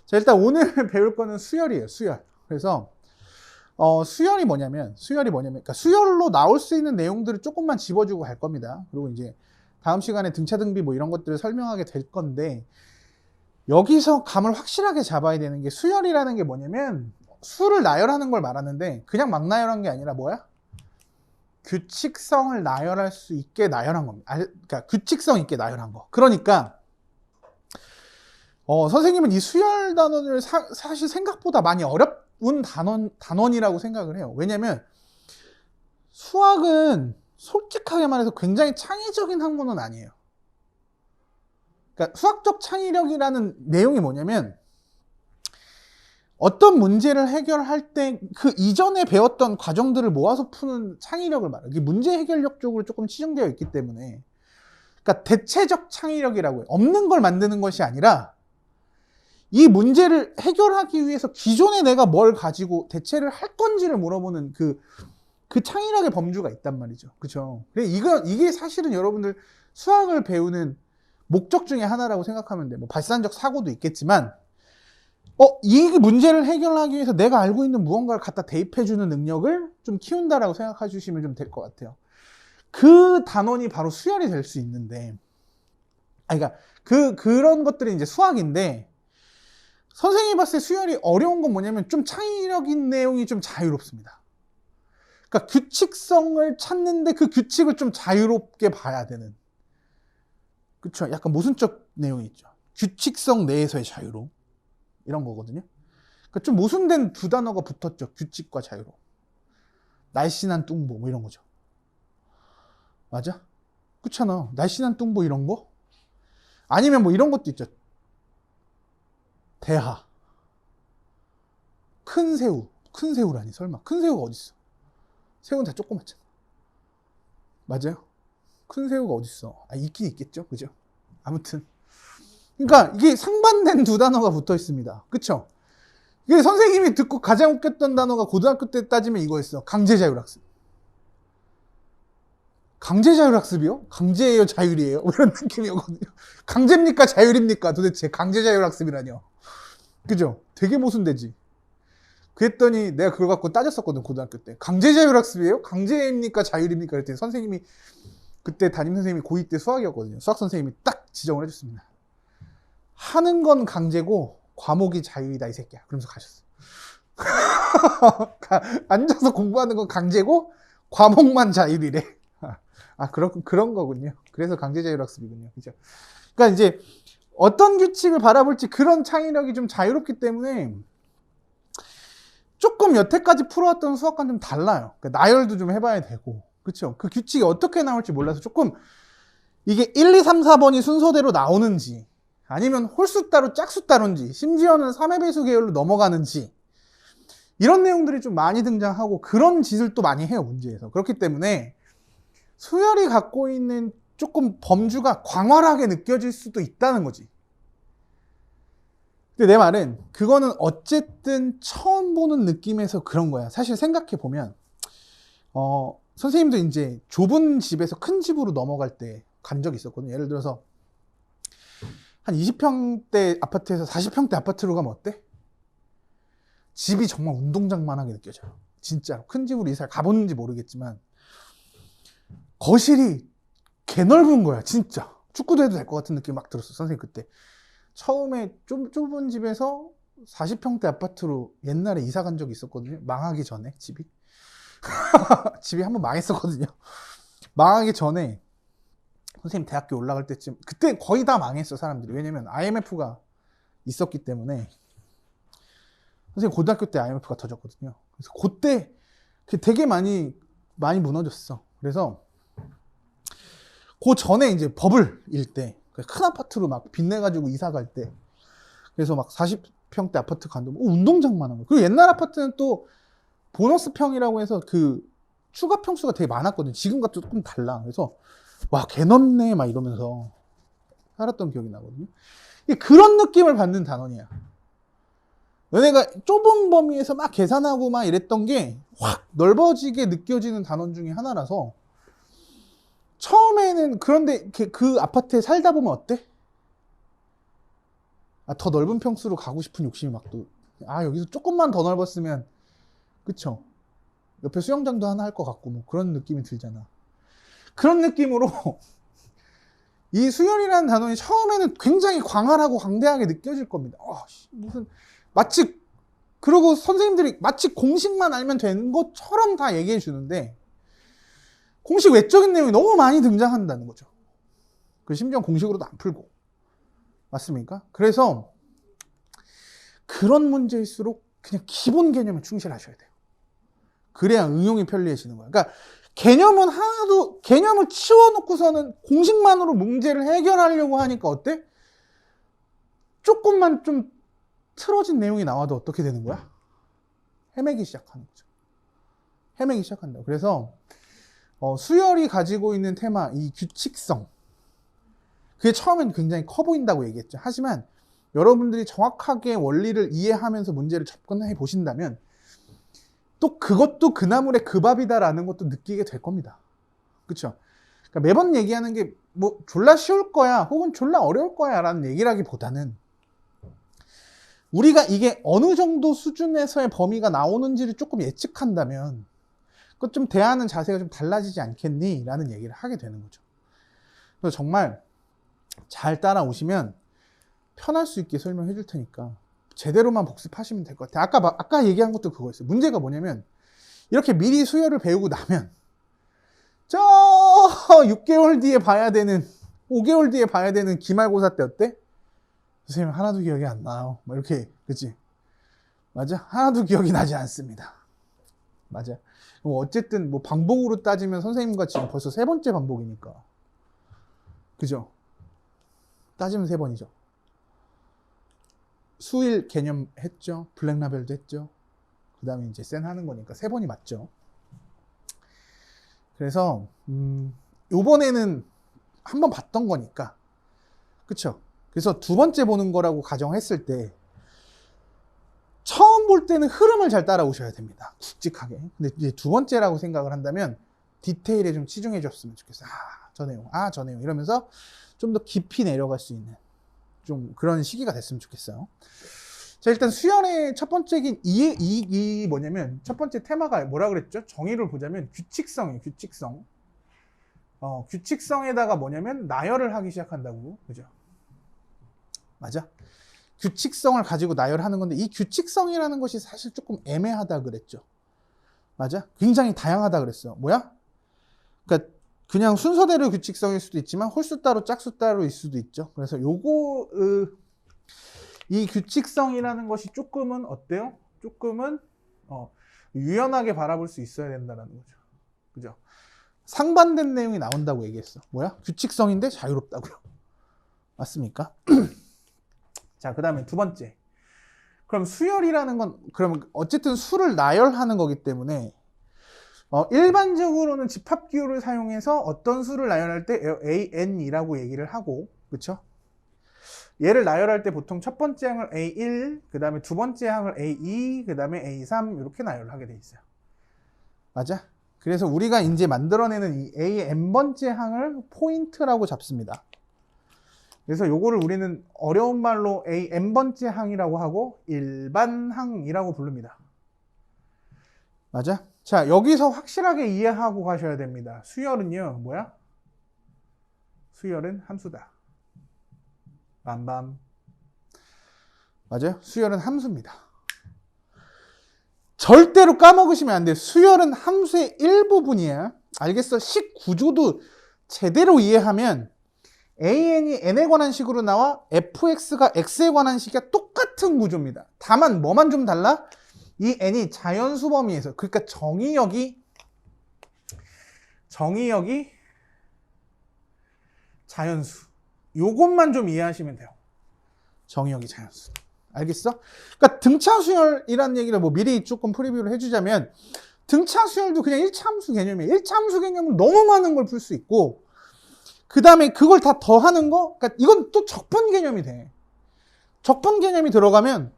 자, 일단 오늘 배울 거는 수열이에요, 수열. 그래서 수열이 뭐냐면, 그러니까 수열로 나올 수 있는 내용들을 조금만 집어주고 갈 겁니다. 그리고 이제 다음 시간에 등차 등비 뭐 이런 것들을 설명하게 될 건데, 여기서 감을 확실하게 잡아야 되는 게, 수열이라는 게 뭐냐면 수를 나열하는 걸 말하는데, 그냥 막 나열한 게 아니라 뭐야? 규칙성을 나열할 수 있게 나열한 겁니다. 그러니까 규칙성 있게 나열한 거. 그러니까 선생님은 이 수열 단원을 사실 생각보다 많이 어려운 단원이라고 생각을 해요. 왜냐면 수학은 솔직하게 말해서 굉장히 창의적인 학문은 아니에요. 그러니까 수학적 창의력이라는 내용이 뭐냐면, 어떤 문제를 해결할 때 그 이전에 배웠던 과정들을 모아서 푸는 창의력을 말해요. 이게 문제 해결력 쪽으로 조금 치중되어 있기 때문에, 그러니까 대체적 창의력이라고 해요. 없는 걸 만드는 것이 아니라 이 문제를 해결하기 위해서 기존에 내가 뭘 가지고 대체를 할 건지를 물어보는 그 창의력의 범주가 있단 말이죠. 그렇죠? 이게 사실은 여러분들 수학을 배우는 목적 중에 하나라고 생각하면 돼요. 뭐 발산적 사고도 있겠지만, 이 문제를 해결하기 위해서 내가 알고 있는 무언가를 갖다 대입해주는 능력을 좀 키운다라고 생각해 주시면 좀 될 것 같아요. 그 단원이 바로 수열이 될 수 있는데, 그러니까 그런 것들이 이제 수학인데, 선생님이 봤을 때 수열이 어려운 건 뭐냐면 좀 창의력인 내용이 좀 자유롭습니다. 그러니까 규칙성을 찾는데 그 규칙을 좀 자유롭게 봐야 되는. 그쵸? 약간 모순적 내용이 있죠. 규칙성 내에서의 자유로. 이런 거거든요. 그러니까 좀 모순된 두 단어가 붙었죠. 규칙과 자유로. 날씬한 뚱보 뭐 이런 거죠. 맞아? 그렇잖아. 날씬한 뚱보 이런 거? 아니면 뭐 이런 것도 있죠. 대하. 큰 새우. 큰 새우라니 설마. 큰 새우가 어딨어? 새우는 다 조그맣잖아. 맞아요? 큰 새우가 어딨어? 있긴 있겠죠. 그죠? 아무튼. 그러니까 이게 상반된 두 단어가 붙어 있습니다. 그쵸? 이게 선생님이 듣고 가장 웃겼던 단어가 고등학교 때 따지면 이거였어. 강제자율학습. 강제자율학습이요? 강제예요? 자율이에요? 이런 느낌이었거든요. 강제입니까? 자율입니까? 도대체 강제자율학습이라뇨. 그죠? 되게 모순되지. 그랬더니 내가 그걸 갖고 따졌었거든, 고등학교 때. 강제자율학습이에요? 강제입니까? 자율입니까? 그랬더니 선생님이, 그때 담임선생님이 고2 때 수학이었거든요. 수학 선생님이 딱 지정을 해줬습니다. 하는 건 강제고 과목이 자율이다, 이 새끼야. 그러면서 가셨어. 앉아서 공부하는 건 강제고 과목만 자율이래. 그런 거군요. 그래서 강제자율학습이군요. 그죠? 그러니까 이제 어떤 규칙을 바라볼지 그런 창의력이 좀 자유롭기 때문에 조금 여태까지 풀어왔던 수학과는 좀 달라요. 그러니까 나열도 좀 해봐야 되고. 그쵸? 그 규칙이 어떻게 나올지 몰라서 조금 이게 1, 2, 3, 4번이 순서대로 나오는지, 아니면 홀수 따로 짝수 따로인지, 심지어는 3의 배수 계열로 넘어가는지, 이런 내용들이 좀 많이 등장하고 그런 짓을 또 많이 해요, 문제에서. 그렇기 때문에 수열이 갖고 있는 조금 범주가 광활하게 느껴질 수도 있다는 거지. 근데 내 말은 그거는 어쨌든 처음 보는 느낌에서 그런 거야. 사실 생각해보면 선생님도 이제 좁은 집에서 큰 집으로 넘어갈 때 간 적이 있었거든요. 예를 들어서 한 20평대 아파트에서 40평대 아파트로 가면 어때? 집이 정말 운동장만하게 느껴져요. 진짜로. 큰 집으로 이사를 가봤는지 모르겠지만 거실이 개넓은 거야, 진짜. 축구도 해도 될 것 같은 느낌이 막 들었어, 선생님 그때. 처음에 좁은 집에서 40평대 아파트로 옛날에 이사 간 적이 있었거든요. 망하기 전에, 집이. 집이 한번 망했었거든요. 망하기 전에 선생님 대학교 올라갈 때쯤, 그때 거의 다 망했어, 사람들이. 왜냐면 IMF가 있었기 때문에. 선생님 고등학교 때 IMF가 터졌거든요. 그래서 그때 되게 많이 무너졌어. 그래서 그 전에 이제 버블일 때, 큰 아파트로 막 빚내가지고 이사 갈 때, 그래서 막 40평대 아파트 갔는데 운동장만 한 거. 그리고 옛날 아파트는 또 보너스 평이라고 해서 그 추가 평수가 되게 많았거든요. 지금과 조금 달라. 그래서 와, 개 넓네 막 이러면서 살았던 기억이 나거든요. 그런 느낌을 받는 단원이야. 너네가 좁은 범위에서 막 계산하고 막 이랬던 게 확 넓어지게 느껴지는 단원 중에 하나라서, 처음에는, 그런데 그 아파트에 살다 보면 어때? 더 넓은 평수로 가고 싶은 욕심이 막 또, 여기서 조금만 더 넓었으면, 그쵸? 옆에 수영장도 하나 할 것 같고, 뭐 그런 느낌이 들잖아. 그런 느낌으로, 이 수열이라는 단원이 처음에는 굉장히 광활하고 광대하게 느껴질 겁니다. 그리고 선생님들이 마치 공식만 알면 되는 것처럼 다 얘기해 주는데, 공식 외적인 내용이 너무 많이 등장한다는 거죠. 심지어 공식으로도 안 풀고. 맞습니까? 그래서 그런 문제일수록 그냥 기본 개념에 충실하셔야 돼요. 그래야 응용이 편리해지는 거예요. 그러니까 개념을 치워놓고서는 공식만으로 문제를 해결하려고 하니까 어때? 조금만 좀 틀어진 내용이 나와도 어떻게 되는 거야? 헤매기 시작하는 거죠. 헤매기 시작한다고. 그래서 수열이 가지고 있는 테마, 이 규칙성, 그게 처음엔 굉장히 커 보인다고 얘기했죠. 하지만 여러분들이 정확하게 원리를 이해하면서 문제를 접근해 보신다면 또 그것도 그 나물의 그 밥이다라는 것도 느끼게 될 겁니다. 그렇죠? 그러니까 매번 얘기하는 게 뭐 졸라 쉬울 거야 혹은 졸라 어려울 거야 라는 얘기라기보다는 우리가 이게 어느 정도 수준에서의 범위가 나오는지를 조금 예측한다면 그것 좀 대하는 자세가 좀 달라지지 않겠니? 라는 얘기를 하게 되는 거죠. 그래서 정말 잘 따라오시면 편할 수 있게 설명해 줄 테니까 제대로만 복습하시면 될 것 같아요. 아까 얘기한 것도 그거였어요. 문제가 뭐냐면 이렇게 미리 수열을 배우고 나면 저 6개월 뒤에 봐야 되는 5개월 뒤에 봐야 되는 기말고사 때 어때? 선생님 하나도 기억이 안 나요. 뭐 이렇게 그치? 맞아? 하나도 기억이 나지 않습니다. 맞아. 어쨌든 뭐 반복으로 따지면 선생님과 지금 벌써 3번째 반복이니까 그죠? 따지면 3번이죠. 수일 개념 했죠. 블랙라벨도 했죠. 그 다음에 이제 센 하는 거니까 3번이 맞죠. 그래서 요번에는 한번 봤던 거니까 그쵸? 그래서 2번째 보는 거라고 가정했을 때 처음 볼 때는 흐름을 잘 따라오셔야 됩니다. 굵직하게. 근데 이제 2번째라고 생각을 한다면 디테일에 좀 치중해 줬으면 좋겠어요. 저 내용 이러면서 좀 더 깊이 내려갈 수 있는 좀 그런 시기가 됐으면 좋겠어요. 자, 일단 수열의 첫 번째긴 이 뭐냐면 첫 번째 테마가 뭐라 그랬죠? 정의를 보자면 규칙성이에요. 규칙성. 규칙성에다가 뭐냐면 나열을 하기 시작한다고. 그죠? 맞아? 규칙성을 가지고 나열하는 건데 이 규칙성이라는 것이 사실 조금 애매하다 그랬죠. 맞아? 굉장히 다양하다 그랬어요. 뭐야? 그러니까 그냥 순서대로 규칙성일 수도 있지만 홀수 따로 짝수 따로일 수도 있죠. 그래서 이 규칙성이라는 것이 조금은 어때요? 조금은 유연하게 바라볼 수 있어야 된다는 거죠. 그죠? 상반된 내용이 나온다고 얘기했어. 뭐야? 규칙성인데 자유롭다고요. 맞습니까? 자, 그 다음에 2번째. 그럼 수열이라는 건 그러면 어쨌든 수를 나열하는 거기 때문에 일반적으로는 집합기호를 사용해서 어떤 수를 나열할 때 AN이라고 얘기를 하고 그쵸? 얘를 나열할 때 보통 첫 번째 항을 A1, 그 다음에 두 번째 항을 A2, 그 다음에 A3 이렇게 나열을 하게 돼 있어요. 맞아? 그래서 우리가 이제 만들어내는 이 AN번째 항을 포인트라고 잡습니다. 그래서 요거를 우리는 어려운 말로 AN번째 항이라고 하고 일반항이라고 부릅니다. 맞아? 자, 여기서 확실하게 이해하고 가셔야 됩니다. 수열은요, 뭐야? 수열은 함수다. 빰빰. 맞아요? 수열은 함수입니다. 절대로 까먹으시면 안 돼요. 수열은 함수의 일부분이야. 알겠어? 식 구조도 제대로 이해하면 AN이 N에 관한 식으로 나와 fx가 x에 관한 식이 똑같은 구조입니다. 다만 뭐만 좀 달라? 이 n이 자연수 범위에서 그러니까 정의역이 자연수 요것만 좀 이해하시면 돼요. 정의역이 자연수. 알겠어? 그러니까 등차수열이라는 얘기를 뭐 미리 조금 프리뷰를 해주자면 등차수열도 그냥 1차함수 개념이에요. 1차함수 개념은 너무 많은 걸 풀 수 있고 그 다음에 그걸 다 더하는 거 그러니까 이건 또 적분 개념이 돼. 적분 개념이 들어가면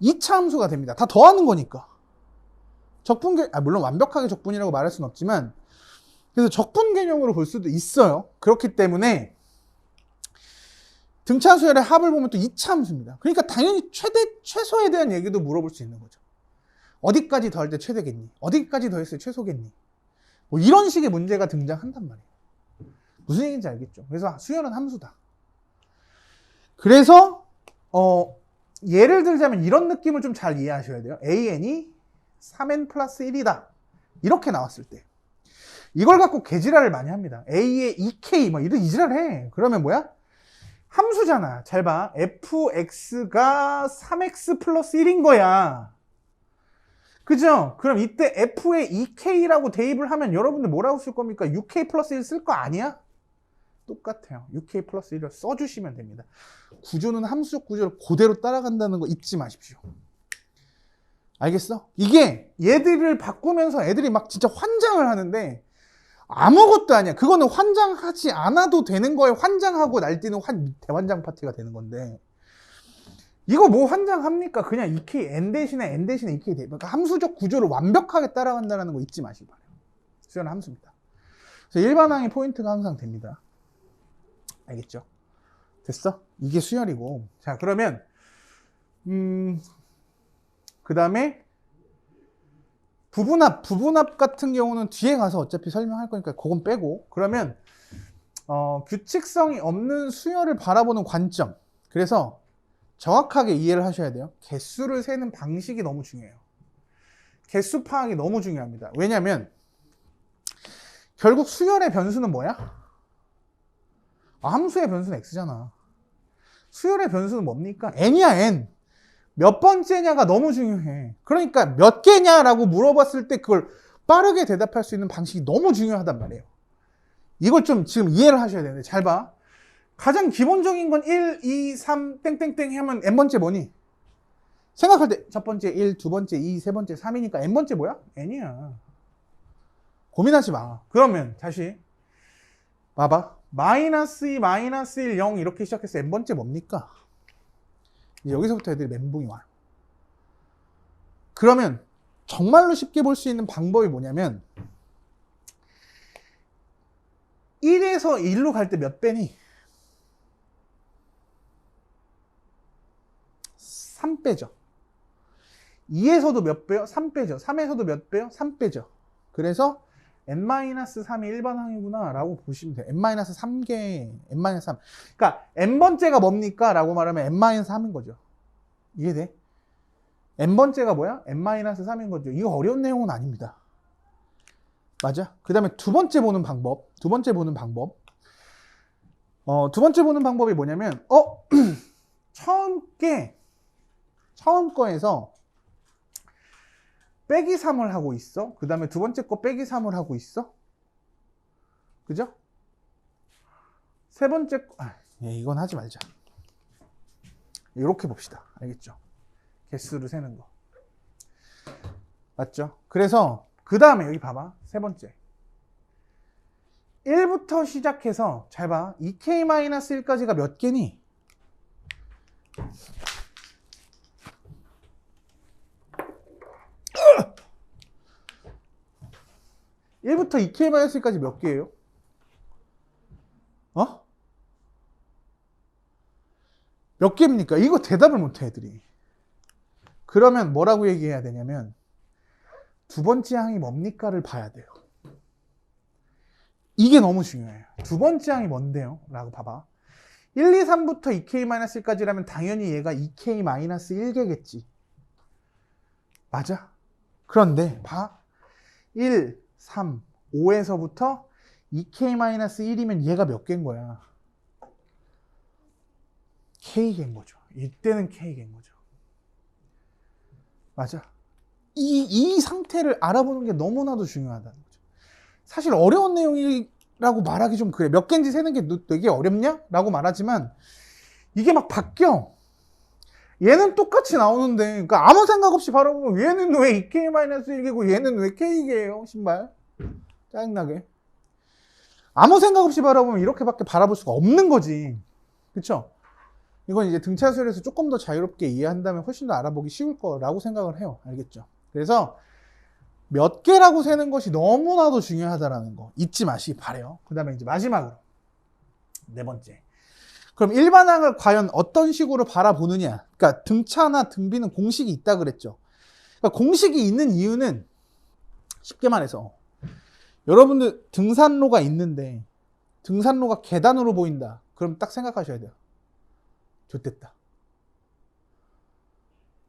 2차 함수가 됩니다. 다 더하는 거니까. 물론 완벽하게 적분이라고 말할 수는 없지만 그래서 적분 개념으로 볼 수도 있어요. 그렇기 때문에 등차 수열의 합을 보면 또 2차 함수입니다. 그러니까 당연히 최소에 대한 얘기도 물어볼 수 있는 거죠. 어디까지 더할 때 최대겠니? 어디까지 더했을 때 최소겠니? 뭐 이런 식의 문제가 등장한단 말이에요. 무슨 얘기인지 알겠죠? 그래서 수열은 함수다. 그래서 예를 들자면 이런 느낌을 좀 잘 이해하셔야 돼요. AN이 3N 플러스 1이다. 이렇게 나왔을 때 이걸 갖고 개지랄을 많이 합니다. A의 2K 뭐 이런 이지랄해. 그러면 뭐야? 함수잖아. 잘 봐. fx가 3x 플러스 1인 거야. 그죠? 그럼 이때 f에 2k라고 대입을 하면 여러분들 뭐라고 쓸 겁니까? 6k 플러스 1 쓸 거 아니야? 똑같아요. 6k 플러스 1을 써주시면 됩니다. 구조는 함수적 구조를 그대로 따라간다는 거 잊지 마십시오. 알겠어? 이게 얘들을 바꾸면서 애들이 막 진짜 환장을 하는데 아무것도 아니야. 그거는 환장하지 않아도 되는 거에 환장하고 날뛰는 대환장 파티가 되는 건데 이거 뭐 환장합니까? 그냥 2K, N 대신에 2K 대. 그러니까 함수적 구조를 완벽하게 따라간다는 거 잊지 마시기 바래요. 수열은 함수입니다. 그래서 일반항의 포인트가 항상 됩니다. 알겠죠? 됐어? 이게 수열이고. 자, 그러면 그 다음에 부분합 같은 경우는 뒤에 가서 어차피 설명할 거니까 그건 빼고. 그러면 규칙성이 없는 수열을 바라보는 관점. 그래서 정확하게 이해를 하셔야 돼요. 개수를 세는 방식이 너무 중요해요. 개수 파악이 너무 중요합니다. 왜냐면 결국 수열의 변수는 뭐야? 함수의 변수는 x잖아. 수열의 변수는 뭡니까? n이야, n. 몇 번째냐가 너무 중요해. 그러니까 몇 개냐라고 물어봤을 때 그걸 빠르게 대답할 수 있는 방식이 너무 중요하단 말이에요. 이걸 좀 지금 이해를 하셔야 되는데 잘 봐. 가장 기본적인 건 1, 2, 3, 땡땡땡 하면 n번째 뭐니? 생각할 때 첫 번째 1, 두 번째 2, 세 번째 3이니까 n번째 뭐야? n이야. 고민하지 마. 그러면 다시 봐봐. 마이너스 2, 마이너스 1, 0 이렇게 시작해서 n번째 뭡니까? 이제 여기서부터 애들이 멘붕이 와요. 그러면 정말로 쉽게 볼 수 있는 방법이 뭐냐면 1에서 1로 갈 때 몇 배니? 3 빼죠. 2에서도 몇 배요? 3 빼죠. 3에서도 몇 배요? 3 빼죠. 그래서 n-3이 일반항이구나 라고 보시면 돼요. n-3개, n-3. 그러니까 n번째가 뭡니까? 라고 말하면 n-3인 거죠. 이해돼? n번째가 뭐야? n-3인 거죠. 이거 어려운 내용은 아닙니다. 맞아? 그 다음에 두 번째 보는 방법. 두 번째 보는 방법이 뭐냐면 처음 거에서 빼기 3을 하고 있어. 그 다음에 두 번째 거 빼기 3을 하고 있어. 그죠? 세 번째 거, 이건 하지 말자. 이렇게 봅시다. 알겠죠? 개수를 세는 거. 맞죠? 그래서 그 다음에 여기 봐봐. 세 번째. 1부터 시작해서 잘 봐. 2k-1까지가 몇 개니? (1부터 2k-1까지) 몇 개예요? 몇 개입니까? 이거 대답을 못해 애들이. 그러면 뭐라고 얘기해야 되냐면 두 번째 항이 뭡니까를 봐야 돼요. 이게 너무 중요해요. 두 번째 항이 뭔데요? 라고 봐봐. 1, 2, 3부터 2k-1까지라면 당연히 얘가 2k-1개겠지. 맞아? 그런데 봐. 1, 3, 5에서부터 2k-1이면 얘가 몇 개인 거야? k개인 거죠. 이때는 k개인 거죠. 맞아. 이 상태를 알아보는 게 너무나도 중요하다는 거죠. 사실 어려운 내용이라고 말하기 좀 그래. 몇 개인지 세는 게 되게 어렵냐? 라고 말하지만 이게 막 바뀌어. 얘는 똑같이 나오는데 그러니까 아무 생각 없이 바라보면 얘는 왜 2k-1개고 얘는 왜 k개예요? 신발. 짜증나게. 아무 생각 없이 바라보면 이렇게밖에 바라볼 수가 없는 거지. 그쵸? 이건 이제 등차수열에서 조금 더 자유롭게 이해한다면 훨씬 더 알아보기 쉬울 거라고 생각을 해요. 알겠죠? 그래서 몇 개라고 세는 것이 너무나도 중요하다라는 거 잊지 마시기 바래요. 그 다음에 이제 마지막으로 네 번째. 그럼 일반항을 과연 어떤 식으로 바라보느냐? 그러니까 등차나 등비는 공식이 있다 그랬죠. 그러니까 공식이 있는 이유는 쉽게 말해서 여러분들 등산로가 있는데 등산로가 계단으로 보인다. 그럼 딱 생각하셔야 돼요. 좋댔다.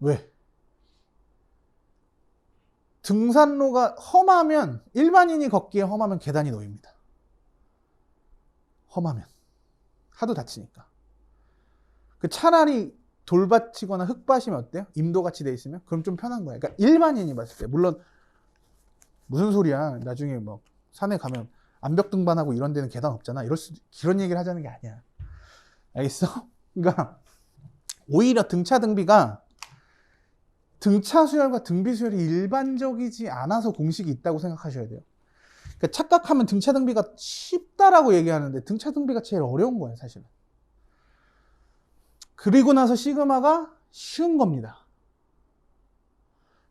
왜? 등산로가 험하면 일반인이 걷기에 험하면 계단이 놓입니다. 험하면 하도 다치니까. 그 차라리 돌밭이거나 흙밭이면 어때요? 임도같이 돼 있으면 그럼 좀 편한 거야. 그러니까 일반인이 봤을 때 물론 무슨 소리야? 나중에 뭐 산에 가면 암벽 등반하고 이런 데는 계단 없잖아. 그런 얘기를 하자는 게 아니야. 알겠어? 그러니까 오히려 등차 등비가 등차 수열과 등비 수열이 일반적이지 않아서 공식이 있다고 생각하셔야 돼요. 그러니까 착각하면 등차 등비가 쉽다라고 얘기하는데 등차 등비가 제일 어려운 거예요, 사실은. 그리고 나서 시그마가 쉬운 겁니다.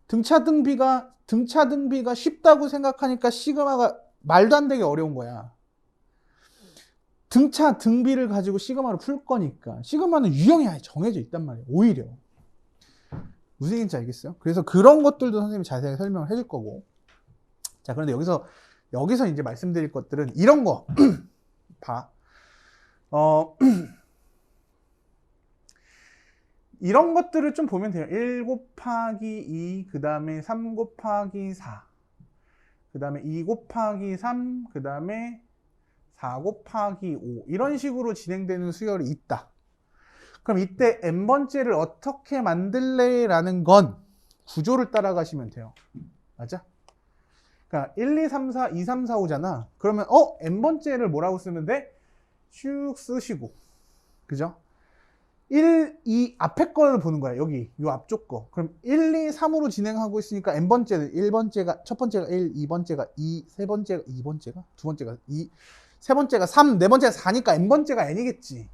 등차 등비가 쉽다고 생각하니까 시그마가 말도 안 되게 어려운 거야. 등차 등비를 가지고 시그마를 풀 거니까 시그마는 유형이 아예 정해져 있단 말이에요. 오히려. 무슨 얘기인지 알겠어요? 그래서 그런 것들도 선생님이 자세하게 설명을 해줄 거고. 자, 그런데 여기서 이제 말씀드릴 것들은 이런 거 봐. 이런 것들을 좀 보면 돼요. 1 곱하기 2, 그 다음에 3 곱하기 4, 그 다음에 2 곱하기 3, 그 다음에 4 곱하기 5 이런 식으로 진행되는 수열이 있다. 그럼 이때 n번째를 어떻게 만들래? 라는 건 구조를 따라가시면 돼요. 맞아? 그러니까 1, 2, 3, 4, 2, 3, 4, 5잖아. 그러면 n번째를 뭐라고 쓰면 돼? 쭉 쓰시고. 그죠? 1, 2 앞에 거를 보는 거야. 여기 요 앞쪽 거. 그럼 1, 2, 3으로 진행하고 있으니까 n번째는 1번째가 첫 번째가 1, 2번째가 2, 세 번째가 2번째가 두 번째가 2, 세 번째가 3, 네 번째가 4니까 n번째가 n이겠지.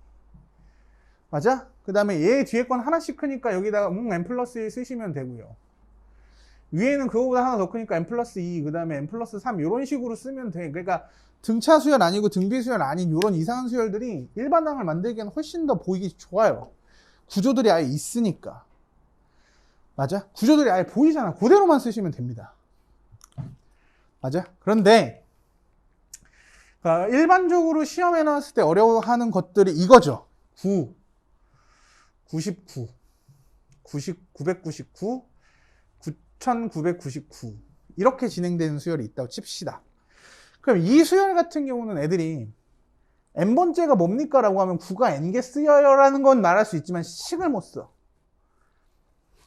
맞아? 그 다음에 얘 뒤에 건 하나씩 크니까 여기다가 n 플러스 1 쓰시면 되고요. 위에는 그거보다 하나 더 크니까 n 플러스 2, 그 다음에 n 플러스 3 이런 식으로 쓰면 돼. 그러니까 등차 수열 아니고 등비 수열 아닌 이런 이상한 수열들이 일반항을 만들기에는 훨씬 더 보이기 좋아요. 구조들이 아예 있으니까. 맞아? 구조들이 아예 보이잖아. 그대로만 쓰시면 됩니다. 맞아? 그런데 일반적으로 시험에 나왔을 때 어려워하는 것들이 이거죠. 9, 99, 999, 9999 이렇게 진행되는 수열이 있다고 칩시다. 그럼 이 수열 같은 경우는 애들이 n번째가 뭡니까? 라고 하면 9가 n개 쓰여요 라는 건 말할 수 있지만 식을 못 써.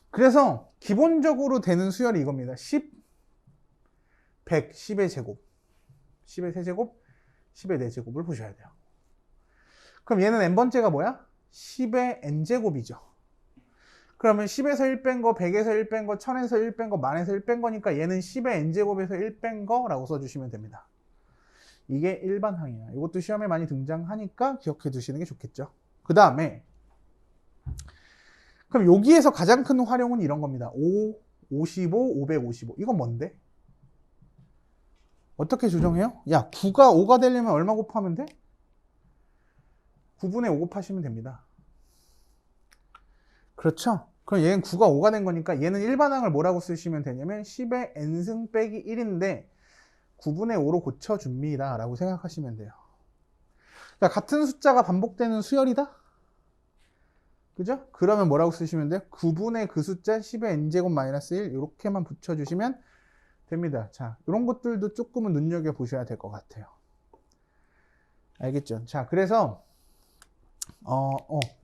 그래서 기본적으로 되는 수열이 이겁니다. 10, 100, 10의 제곱, 10의 세제곱, 10의 4제곱을 보셔야 돼요. 그럼 얘는 n번째가 뭐야? 10의 n제곱이죠. 그러면 10에서 1 뺀 거, 100에서 1 뺀 거, 1000에서 1 뺀 거, 10,000에서 1 뺀 거니까 얘는 10의 n제곱에서 1 뺀 거라고 써주시면 됩니다. 이게 일반항이야. 이것도 시험에 많이 등장하니까 기억해 두시는 게 좋겠죠. 그 다음에 그럼 여기에서 가장 큰 활용은 이런 겁니다. 5, 55, 555. 이건 뭔데? 어떻게 조정해요? 야, 9가 5가 되려면 얼마 곱하면 돼? 9분의 5 곱하시면 됩니다. 그렇죠? 그럼 얘는 9가 5가 된 거니까 얘는 일반항을 뭐라고 쓰시면 되냐면 10의 n승 빼기 1인데 9분의 5로 고쳐줍니다 라고 생각하시면 돼요. 그러니까 같은 숫자가 반복되는 수열이다? 그죠? 그러면 뭐라고 쓰시면 돼요? 9분의 그 숫자 10의 n제곱 마이너스 1 이렇게만 붙여주시면 됩니다. 자, 이런 것들도 조금은 눈여겨보셔야 될 것 같아요. 알겠죠? 자, 그래서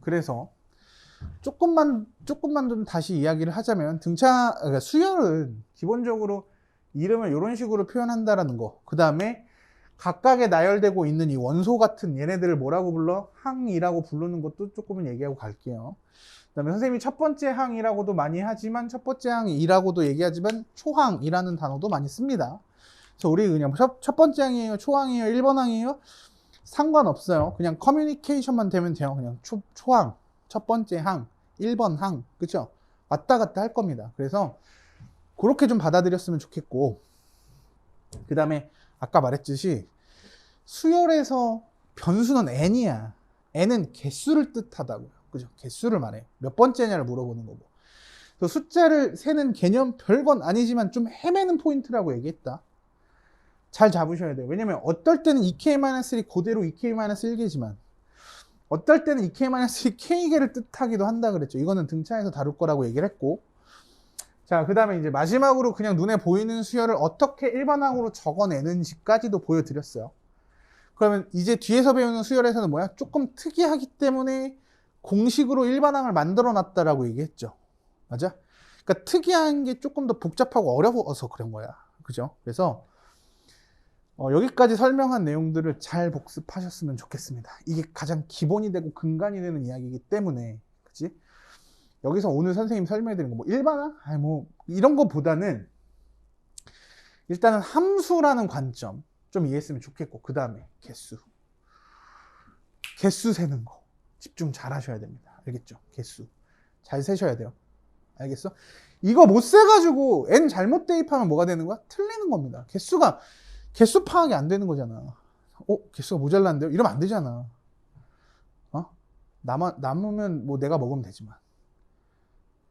그래서 조금만 좀 다시 이야기를 하자면 그러니까 수열은 기본적으로 이름을 이런 식으로 표현한다라는 거. 그 다음에 각각에 나열되고 있는 이 원소 같은 얘네들을 뭐라고 불러? 항이라고 부르는 것도 조금은 얘기하고 갈게요. 그 다음에 선생님이 첫 번째 항이라고도 많이 하지만 첫 번째 항이라고도 얘기하지만 초항이라는 단어도 많이 씁니다. 그래서 우리 그냥 첫 번째 항이에요? 초항이에요? 1번 항이에요? 상관없어요. 그냥 커뮤니케이션만 되면 돼요. 그냥 초항, 첫 번째 항, 1번 항, 그쵸? 왔다 갔다 할 겁니다. 그래서 그렇게 좀 받아들였으면 좋겠고, 그 다음에 아까 말했듯이 수열에서 변수는 n이야. n은 개수를 뜻하다고요. 그죠? 개수를 말해요. 몇 번째냐를 물어보는 거고. 그래서 숫자를 세는 개념 별건 아니지만 좀 헤매는 포인트라고 얘기했다. 잘 잡으셔야 돼요. 왜냐면 어떨 때는 2k-1이 그대로 2k-1개지만 어떨 때는 2k-1이 k개를 뜻하기도 한다 그랬죠. 이거는 등차에서 다룰 거라고 얘기를 했고, 자, 그 다음에 이제 마지막으로 그냥 눈에 보이는 수열을 어떻게 일반항으로 적어내는지까지도 보여드렸어요. 그러면 이제 뒤에서 배우는 수열에서는 뭐야? 조금 특이하기 때문에 공식으로 일반항을 만들어 놨다라고 얘기했죠. 맞아? 그러니까 특이한 게 조금 더 복잡하고 어려워서 그런 거야. 그죠? 그래서 여기까지 설명한 내용들을 잘 복습하셨으면 좋겠습니다. 이게 가장 기본이 되고 근간이 되는 이야기이기 때문에, 그치? 여기서 오늘 선생님 설명해드린 거, 뭐, 일반화? 아니, 뭐, 이런 거보다는 일단은 함수라는 관점 좀 이해했으면 좋겠고, 그 다음에 개수. 개수 세는 거. 집중 잘 하셔야 됩니다. 알겠죠? 개수. 잘 세셔야 돼요. 알겠어? 이거 못 세가지고 n 잘못 대입하면 뭐가 되는 거야? 틀리는 겁니다. 개수 파악이 안 되는 거잖아. 개수가 모자란데요? 이러면 안 되잖아. 남으면 뭐 내가 먹으면 되지만.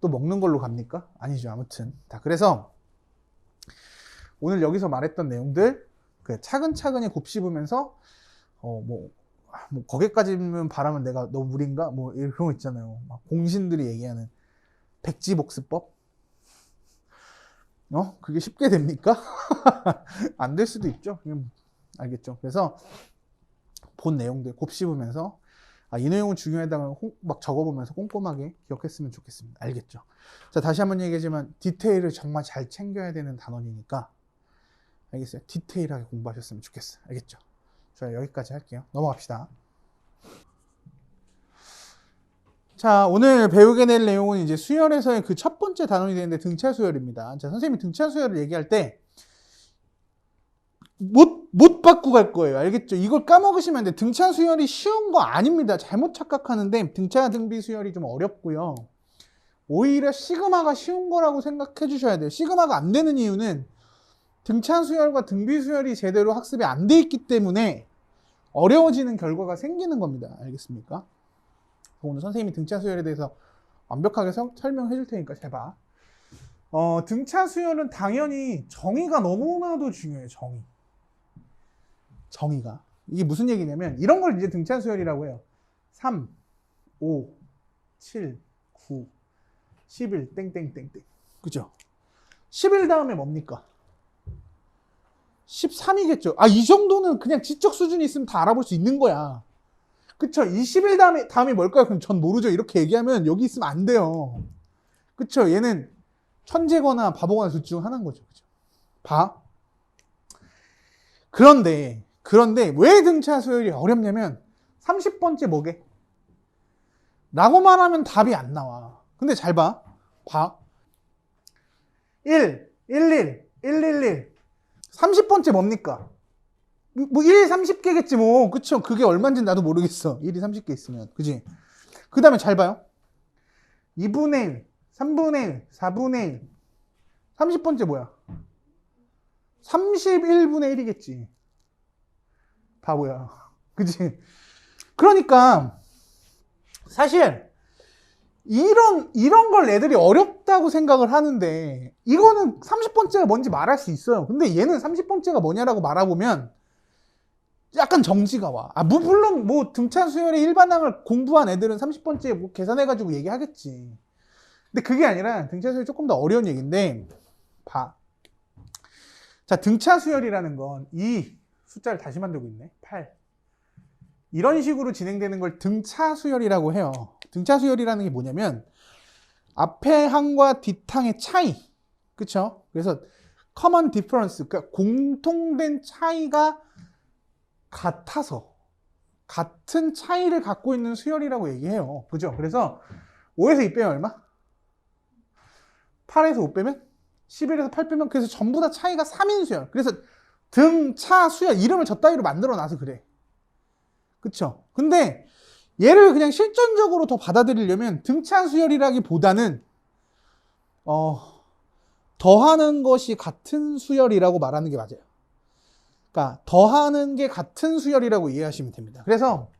또 먹는 걸로 갑니까? 아니죠. 아무튼. 그래서 오늘 여기서 말했던 내용들 차근차근히 곱씹으면서 뭐 거기까지만 바라면 내가 너무 무리인가? 뭐 이런 거 있잖아요. 막 공신들이 얘기하는 백지복습법? 그게 쉽게 됩니까? 안 될 수도 있죠. 알겠죠? 그래서 본 내용들 곱씹으면서 이 내용은 중요하다고 막 적어보면서 꼼꼼하게 기억했으면 좋겠습니다. 알겠죠? 자, 다시 한번 얘기하지만 디테일을 정말 잘 챙겨야 되는 단원이니까 알겠어요? 디테일하게 공부하셨으면 좋겠어요. 알겠죠? 자, 여기까지 할게요. 넘어갑시다. 자, 오늘 배우게 될 내용은 이제 수열에서의 그 첫 번째 단원이 되는데 등차 수열입니다. 자, 선생님이 등차 수열을 얘기할 때 못 받고 갈 거예요. 알겠죠? 이걸 까먹으시면 안 돼요. 등차 수열이 쉬운 거 아닙니다. 잘못 착각하는데 등차 등비 수열이 좀 어렵고요. 오히려 시그마가 쉬운 거라고 생각해 주셔야 돼요. 시그마가 안 되는 이유는 등차 수열과 등비 수열이 제대로 학습이 안 돼 있기 때문에 어려워지는 결과가 생기는 겁니다. 알겠습니까? 오늘 선생님이 등차 수열에 대해서 완벽하게 설명해 줄 테니까 잘 봐. 등차 수열은 당연히 정의가 너무나도 중요해요. 정의가. 이게 무슨 얘기냐면 이런 걸 이제 등차 수열이라고 해요. 3, 5, 7, 9, 11, 땡땡땡땡. 그죠? 11 다음에 뭡니까? 13이겠죠. 이 정도는 그냥 지적 수준이 있으면 다 알아볼 수 있는 거야. 그쵸? 21 다음이 뭘까요? 그럼 전 모르죠. 이렇게 얘기하면 여기 있으면 안 돼요. 그쵸? 얘는 천재거나 바보거나 둘 중 하나인 거죠. 그죠? 봐. 그런데 왜 등차 수열이 어렵냐면 30번째 뭐게? 라고 말하면 답이 안 나와. 근데 잘 봐. 1, 11, 111. 30번째 뭡니까? 뭐 1이 30개겠지 뭐. 그쵸? 그게 얼마인지 나도 모르겠어. 1이 30개 있으면. 그지? 그 다음에 잘 봐요. 2분의 1, 3분의 1, 4분의 1. 30번째 뭐야? 31분의 1이겠지. 바보야. 그지? 그러니까 사실 이런 걸 애들이 어렵다고 생각을 하는데 이거는 30번째가 뭔지 말할 수 있어요. 근데 얘는 30번째가 뭐냐라고 말해보면 약간 정지가 와. 물론 뭐 등차 수열의 일반항을 공부한 애들은 30번째 뭐 계산해가지고 얘기하겠지. 근데 그게 아니라 등차 수열이 조금 더 어려운 얘기인데 봐. 자, 등차 수열이라는 건 이 숫자를 다시 만들고 있네. 8. 이런 식으로 진행되는 걸 등차 수열이라고 해요. 등차 수열이라는 게 뭐냐면 앞에 항과 뒷항의 차이. 그쵸? 그래서 common difference, 그러니까 공통된 차이가 같아서 같은 차이를 갖고 있는 수열이라고 얘기해요. 그죠? 그래서 5에서 2 빼면 얼마? 8에서 5 빼면? 11에서 8 빼면 그래서 전부 다 차이가 3인 수열. 그래서 등차 수열 이름을 저 따위로 만들어 놔서 그래. 그쵸? 근데 얘를 그냥 실전적으로 더 받아들이려면 등차 수열이라기보다는 더하는 것이 같은 수열이라고 말하는 게 맞아요. 그러니까 더하는 게 같은 수열이라고 이해하시면 됩니다. 그래서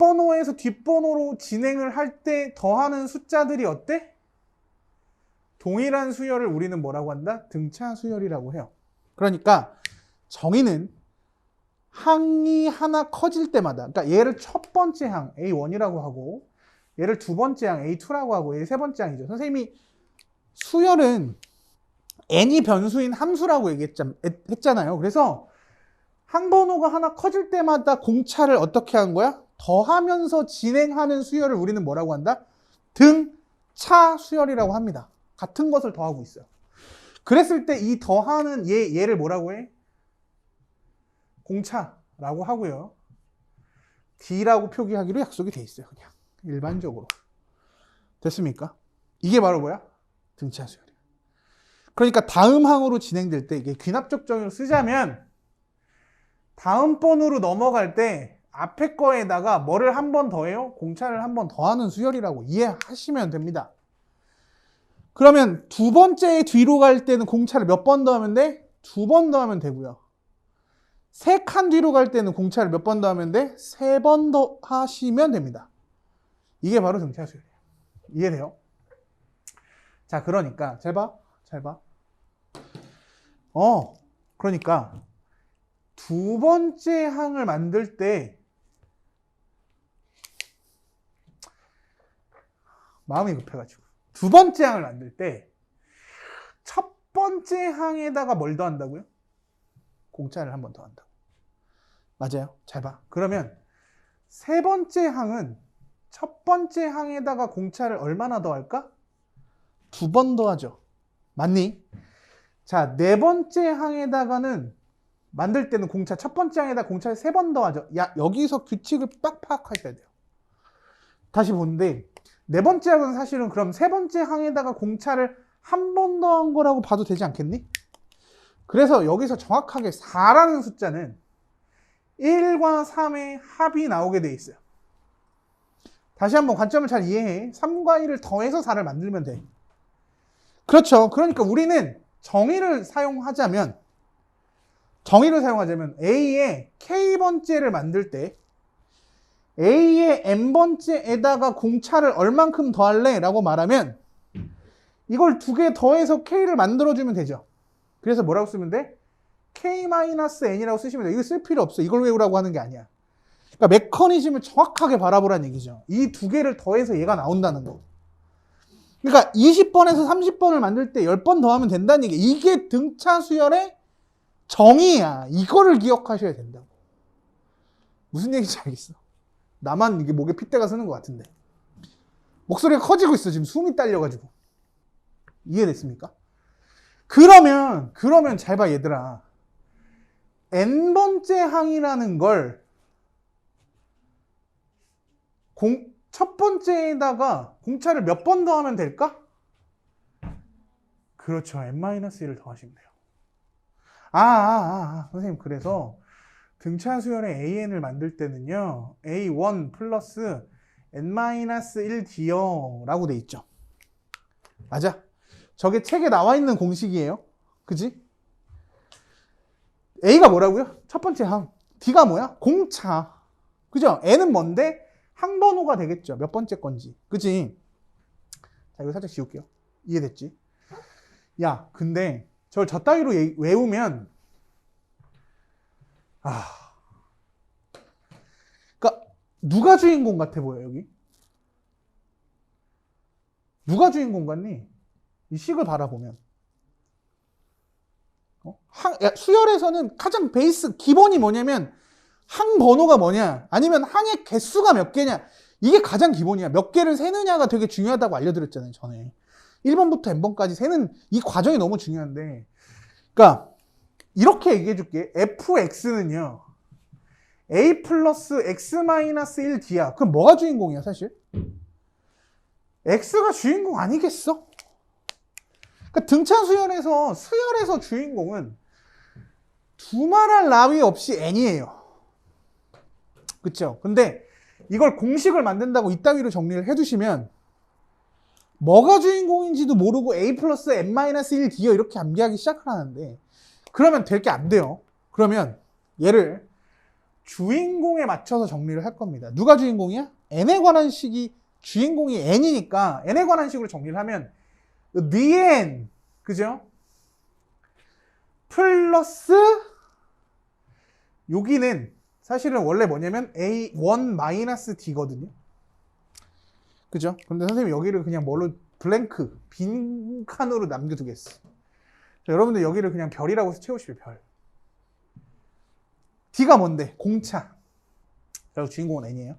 앞번호에서 뒷번호로 진행을 할 때 더하는 숫자들이 어때? 동일한 수열을 우리는 뭐라고 한다? 등차 수열이라고 해요. 그러니까 정의는 항이 하나 커질 때마다, 그러니까 얘를 첫 번째 항 A1이라고 하고 얘를 두 번째 항 A2라고 하고 얘 세 번째 항이죠. 선생님이 수열은 n이 변수인 함수라고 했잖아요. 그래서 항번호가 하나 커질 때마다 공차를 어떻게 한 거야? 더하면서 진행하는 수열을 우리는 뭐라고 한다? 등차 수열이라고 합니다. 같은 것을 더하고 있어요. 그랬을 때 이 더하는 얘를 뭐라고 해? 공차라고 하고요. D라고 표기하기로 약속이 돼 있어요. 그냥 일반적으로. 됐습니까? 이게 바로 뭐야? 등차 수열이야. 그러니까 다음 항으로 진행될 때 이게 귀납적 정의를 쓰자면 다음 번으로 넘어갈 때 앞에 거에다가 뭐를 한 번 더해요? 공차를 한 번 더하는 수열이라고 이해하시면 됩니다. 그러면 두 번째 뒤로 갈 때는 공차를 몇 번 더하면 돼? 두 번 더하면 되고요. 세 칸 뒤로 갈 때는 공차를 몇 번 더하면 돼? 세 번 더 하시면 됩니다. 이게 바로 등차 수열이에요. 이해돼요? 자, 그러니까 잘 봐. 그러니까 두 번째 항을 만들 때 마음이 급해가지고 두 번째 항을 만들 때 첫 번째 항에다가 뭘 더한다고요? 공차를 한 번 더 한다고. 맞아요. 잘 봐. 그러면 세 번째 항은 첫 번째 항에다가 공차를 얼마나 더할까? 두 번 더하죠. 맞니? 자, 네 번째 항에다가는 만들 때는 공차, 첫 번째 항에다 공차를 세 번 더하죠. 야, 여기서 규칙을 빡 파악하셔야 돼요. 다시 보는데 네 번째 항은 사실은 그럼 세 번째 항에다가 공차를 한 번 더한 거라고 봐도 되지 않겠니? 그래서 여기서 정확하게 4라는 숫자는 1과 3의 합이 나오게 돼 있어요. 다시 한번 관점을 잘 이해해. 3과 1을 더해서 4를 만들면 돼. 그렇죠. 그러니까 우리는 정의를 사용하자면 A의 K번째를 만들 때 A의 N번째에다가 공차를 얼만큼 더할래? 라고 말하면 이걸 두 개 더해서 K를 만들어주면 되죠. 그래서 뭐라고 쓰면 돼? K-N이라고 쓰시면 돼. 이거 쓸 필요 없어. 이걸 외우라고 하는 게 아니야. 그러니까 메커니즘을 정확하게 바라보라는 얘기죠. 이 두 개를 더해서 얘가 나온다는 거. 그러니까 20번에서 30번을 만들 때 10번 더하면 된다는 얘기. 이게 등차 수열의 정의야. 이거를 기억하셔야 된다고. 무슨 얘기인지 알겠어? 나만 이게 목에 핏대가 서는 것 같은데. 목소리가 커지고 있어. 지금 숨이 딸려가지고. 이해됐습니까? 그러면 잘 봐, 얘들아. N번째 항이라는 걸 첫 번째에다가 공차를 몇 번 더하면 될까? 그렇죠. N-1을 더하시면 돼요. 선생님, 그래서 등차 수열의 AN을 만들 때는요, A1 플러스 N-1 D요 라고 돼 있죠. 맞아. 저게 책에 나와 있는 공식이에요. 그지? A가 뭐라고요? 첫 번째 항. D가 뭐야? 공차. 그죠? N은 뭔데? 항번호가 되겠죠. 몇 번째 건지. 그치? 자, 이거 살짝 지울게요. 이해됐지? 야, 근데 저걸 저 따위로 외우면 그러니까 누가 주인공 같아 보여, 여기? 누가 주인공 같니? 이 식을 바라보면. 수열에서는 가장 베이스, 기본이 뭐냐면 항 번호가 뭐냐, 아니면 항의 개수가 몇 개냐, 이게 가장 기본이야. 몇 개를 세느냐가 되게 중요하다고 알려드렸잖아요, 전에. 1번부터 n번까지 세는 이 과정이 너무 중요한데, 그러니까 이렇게 얘기해 줄게. fx는요 a 플러스 x-1d야. 그럼 뭐가 주인공이야, 사실? x가 주인공 아니겠어? 그러니까 등차 수열에서 주인공은 두말할 나위 없이 n이에요. 그쵸? 근데 이걸 공식을 만든다고 이따위로 정리를 해두시면 뭐가 주인공인지도 모르고 a 플러스 n-1d요 이렇게 암기하기 시작을 하는데, 그러면 될 게 안 돼요. 그러면 얘를 주인공에 맞춰서 정리를 할 겁니다. 누가 주인공이야? n에 관한 식이 주인공이 n이니까 n에 관한 식으로 정리를 하면 the n, 그죠? 플러스 여기는 사실은 원래 뭐냐면 a1-d거든요. 그죠? 그런데 선생님이 여기를 그냥 뭘로 블랭크, 빈 칸으로 남겨두겠어. 자, 여러분들 여기를 그냥 별이라고 채우시면 별. D가 뭔데? 공차. 그래서 주인공은 n이에요.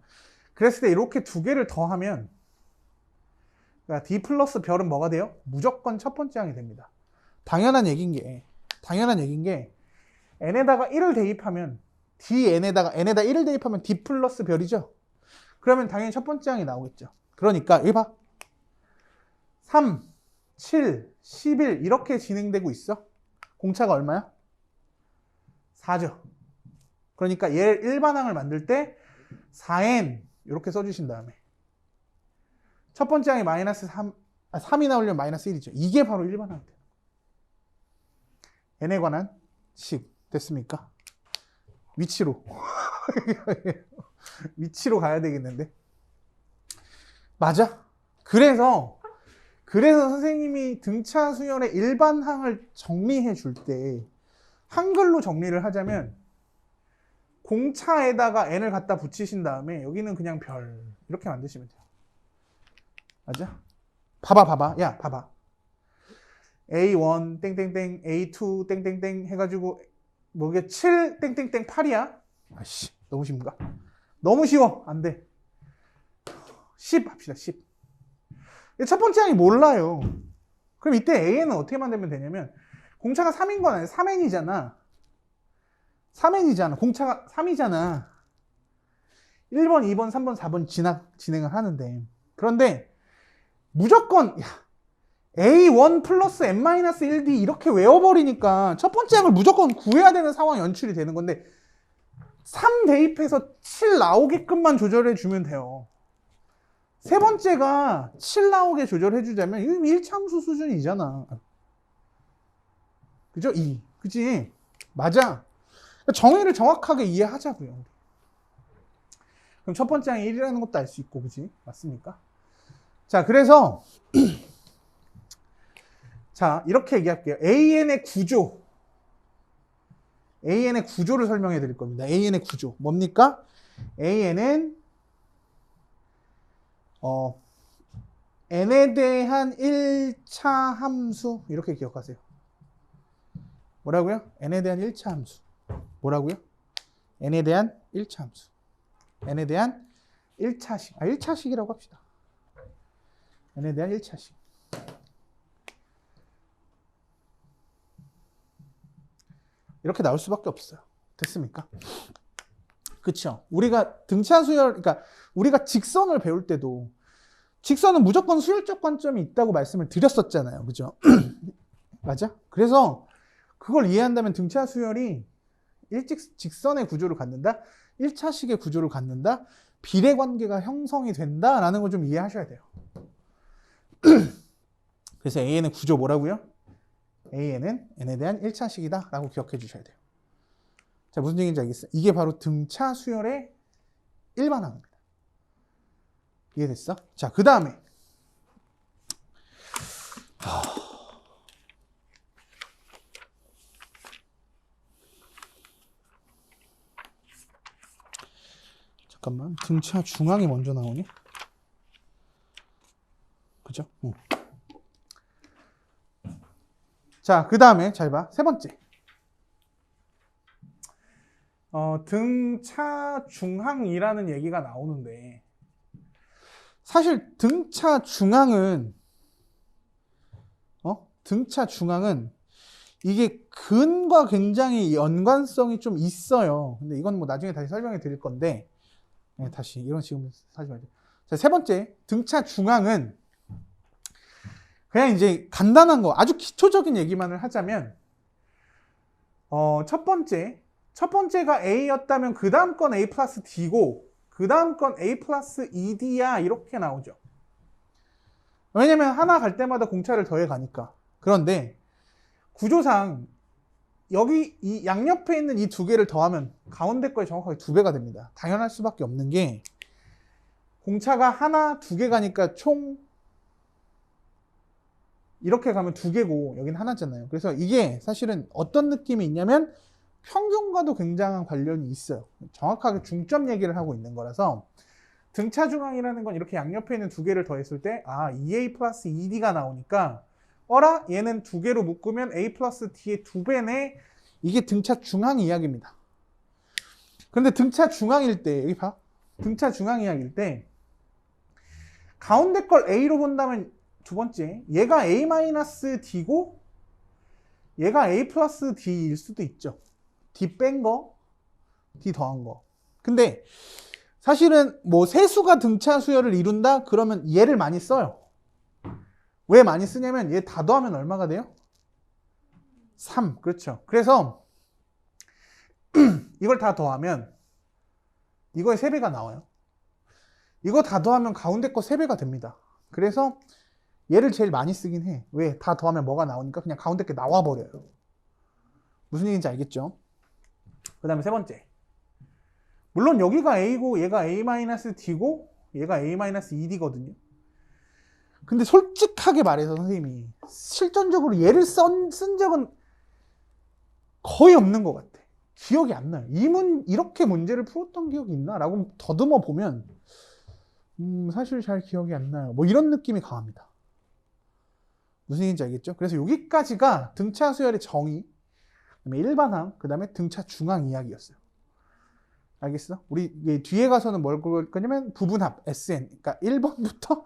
그랬을 때 이렇게 두 개를 더하면 그러니까 D 플러스 별은 뭐가 돼요? 무조건 첫 번째 항이 됩니다. 당연한 얘기인 게 n에다가 1을 대입하면 n에다 1을 대입하면 D 플러스 별이죠. 그러면 당연히 첫 번째 항이 나오겠죠. 그러니까 여기 봐. 3, 7, 11 이렇게 진행되고 있어. 공차가 얼마야? 4죠. 그러니까 얘 일반항을 만들 때 4n 이렇게 써주신 다음에 첫 번째 항이 마이너스 3이 나오려면 마이너스 1이죠. 이게 바로 일반항이 돼요. n에 관한 식 됐습니까? 위치로 위치로 가야 되겠는데 맞아? 그래서 선생님이 등차 수열의 일반항을 정리해 줄 때 한글로 정리를 하자면 공차에다가 n을 갖다 붙이신 다음에 여기는 그냥 별 이렇게 만드시면 돼요. 맞아? 봐봐. 야, 봐봐. A1 땡땡땡 A2 땡땡땡 해가지고 뭐게 7 땡땡땡 8이야? 아씨 너무 쉽는가? 너무 쉬워. 안 돼. 10 합시다. 10. 첫 번째 항이 몰라요. 그럼 이때 AN은 어떻게 만들면 되냐면 공차가 3인 건 아니야. 3n이잖아. 3n이잖아. 공차가 3이잖아. 1번, 2번, 3번, 4번 진행을 하는데 그런데 무조건 A1 플러스 n-1d 이렇게 외워버리니까 첫 번째 항을 무조건 구해야 되는 상황이 연출이 되는 건데 3 대입해서 7 나오게끔만 조절해주면 돼요. 세 번째가 7 나오게 조절해주자면 이거 1차함수 수준이잖아. 그죠? 2. 그치? 맞아. 정의를 정확하게 이해하자고요. 그럼 첫 번째 항이 1이라는 것도 알 수 있고, 그치? 맞습니까? 자, 그래서 자, 이렇게 얘기할게요. AN의 구조를 설명해 드릴 겁니다. AN의 구조. 뭡니까? AN은 n에 대한 1차 함수 이렇게 기억하세요. 뭐라고요? n에 대한 1차 함수. 뭐라고요? n에 대한 1차 함수. n에 대한 1차식. 1차식이라고 합시다. n에 대한 1차식. 이렇게 나올 수밖에 없어요. 됐습니까? 그쵸? 우리가 등차 수열, 그러니까 우리가 직선을 배울 때도 직선은 무조건 수열적 관점이 있다고 말씀을 드렸었잖아요. 그죠? 맞아? 그래서 그걸 이해한다면 등차 수열이 직선의 구조를 갖는다, 1차식의 구조를 갖는다, 비례 관계가 형성이 된다라는 걸 좀 이해하셔야 돼요. 그래서 AN의 구조 뭐라고요? AN은 n에 대한 1차식이다 라고 기억해 주셔야 돼요. 자, 무슨 얘기인지 알겠어요? 이게 바로 등차 수열의 일반항입니다. 이해됐어? 자, 그 다음에 잠깐만, 등차 중앙이 먼저 나오네. 그죠? 자, 그 다음에 잘 봐. 세 번째. 등차 중항이라는 얘기가 나오는데 사실 등차 중항은 이게 근과 굉장히 연관성이 좀 있어요. 근데 이건 뭐 나중에 다시 설명해 드릴 건데 다시 이런 식으로 하지 말죠. 자, 세 번째. 등차 중항은 그냥 이제 간단한 거, 아주 기초적인 얘기만을 하자면 첫 번째가 A였다면 그 다음 건 A 플러스 D고 그 다음 건 A 플러스 2D야 이렇게 나오죠. 왜냐면 하나 갈 때마다 공차를 더해 가니까. 그런데 구조상 여기 이 양옆에 있는 이 두 개를 더하면 가운데 거에 정확하게 2배가 됩니다. 당연할 수밖에 없는 게 공차가 하나, 2개 가니까 총 이렇게 가면 2개고 여긴 하나잖아요. 그래서 이게 사실은 어떤 느낌이 있냐면 평균과도 굉장한 관련이 있어요. 정확하게 중점 얘기를 하고 있는 거라서 등차 중앙이라는 건 이렇게 양옆에 있는 2개를 더했을 때 2a 플러스 2d가 나오니까 어라? 얘는 2개로 묶으면 a 플러스 d의 2배네. 이게 등차 중앙 이야기입니다. 그런데 등차 중앙일 때 여기 봐. 등차 중앙 이야기일 때 가운데 걸 a로 본다면 두 번째 얘가 a-d고 얘가 a 플러스 d일 수도 있죠. d 뺀 거, d 더한 거. 근데 사실은 뭐 세수가 등차 수열을 이룬다? 그러면 얘를 많이 써요. 왜 많이 쓰냐면 얘 다 더하면 얼마가 돼요? 3. 그렇죠. 그래서 이걸 다 더하면 이거의 3배가 나와요. 이거 다 더하면 가운데 거 3배가 됩니다. 그래서 얘를 제일 많이 쓰긴 해. 왜? 다 더하면 뭐가 나오니까 그냥 가운데 게 나와버려요. 무슨 얘기인지 알겠죠? 그 다음에 세 번째. 물론 여기가 a고 얘가 a-d고 얘가 a-2d거든요. 근데 솔직하게 말해서 선생님이 실전적으로 얘를 쓴 적은 거의 없는 것 같아. 기억이 안 나요. 이렇게 문제를 풀었던 기억이 있나? 라고 더듬어 보면 사실 잘 기억이 안 나요. 뭐 이런 느낌이 강합니다. 무슨 얘기인지 알겠죠? 그래서 여기까지가 등차 수열의 정의, 그다음에 일반항, 그 다음에 등차 중앙 이야기였어요. 알겠어? 우리 뒤에 가서는 뭘 볼 거냐면 부분합, SN. 그러니까 1번부터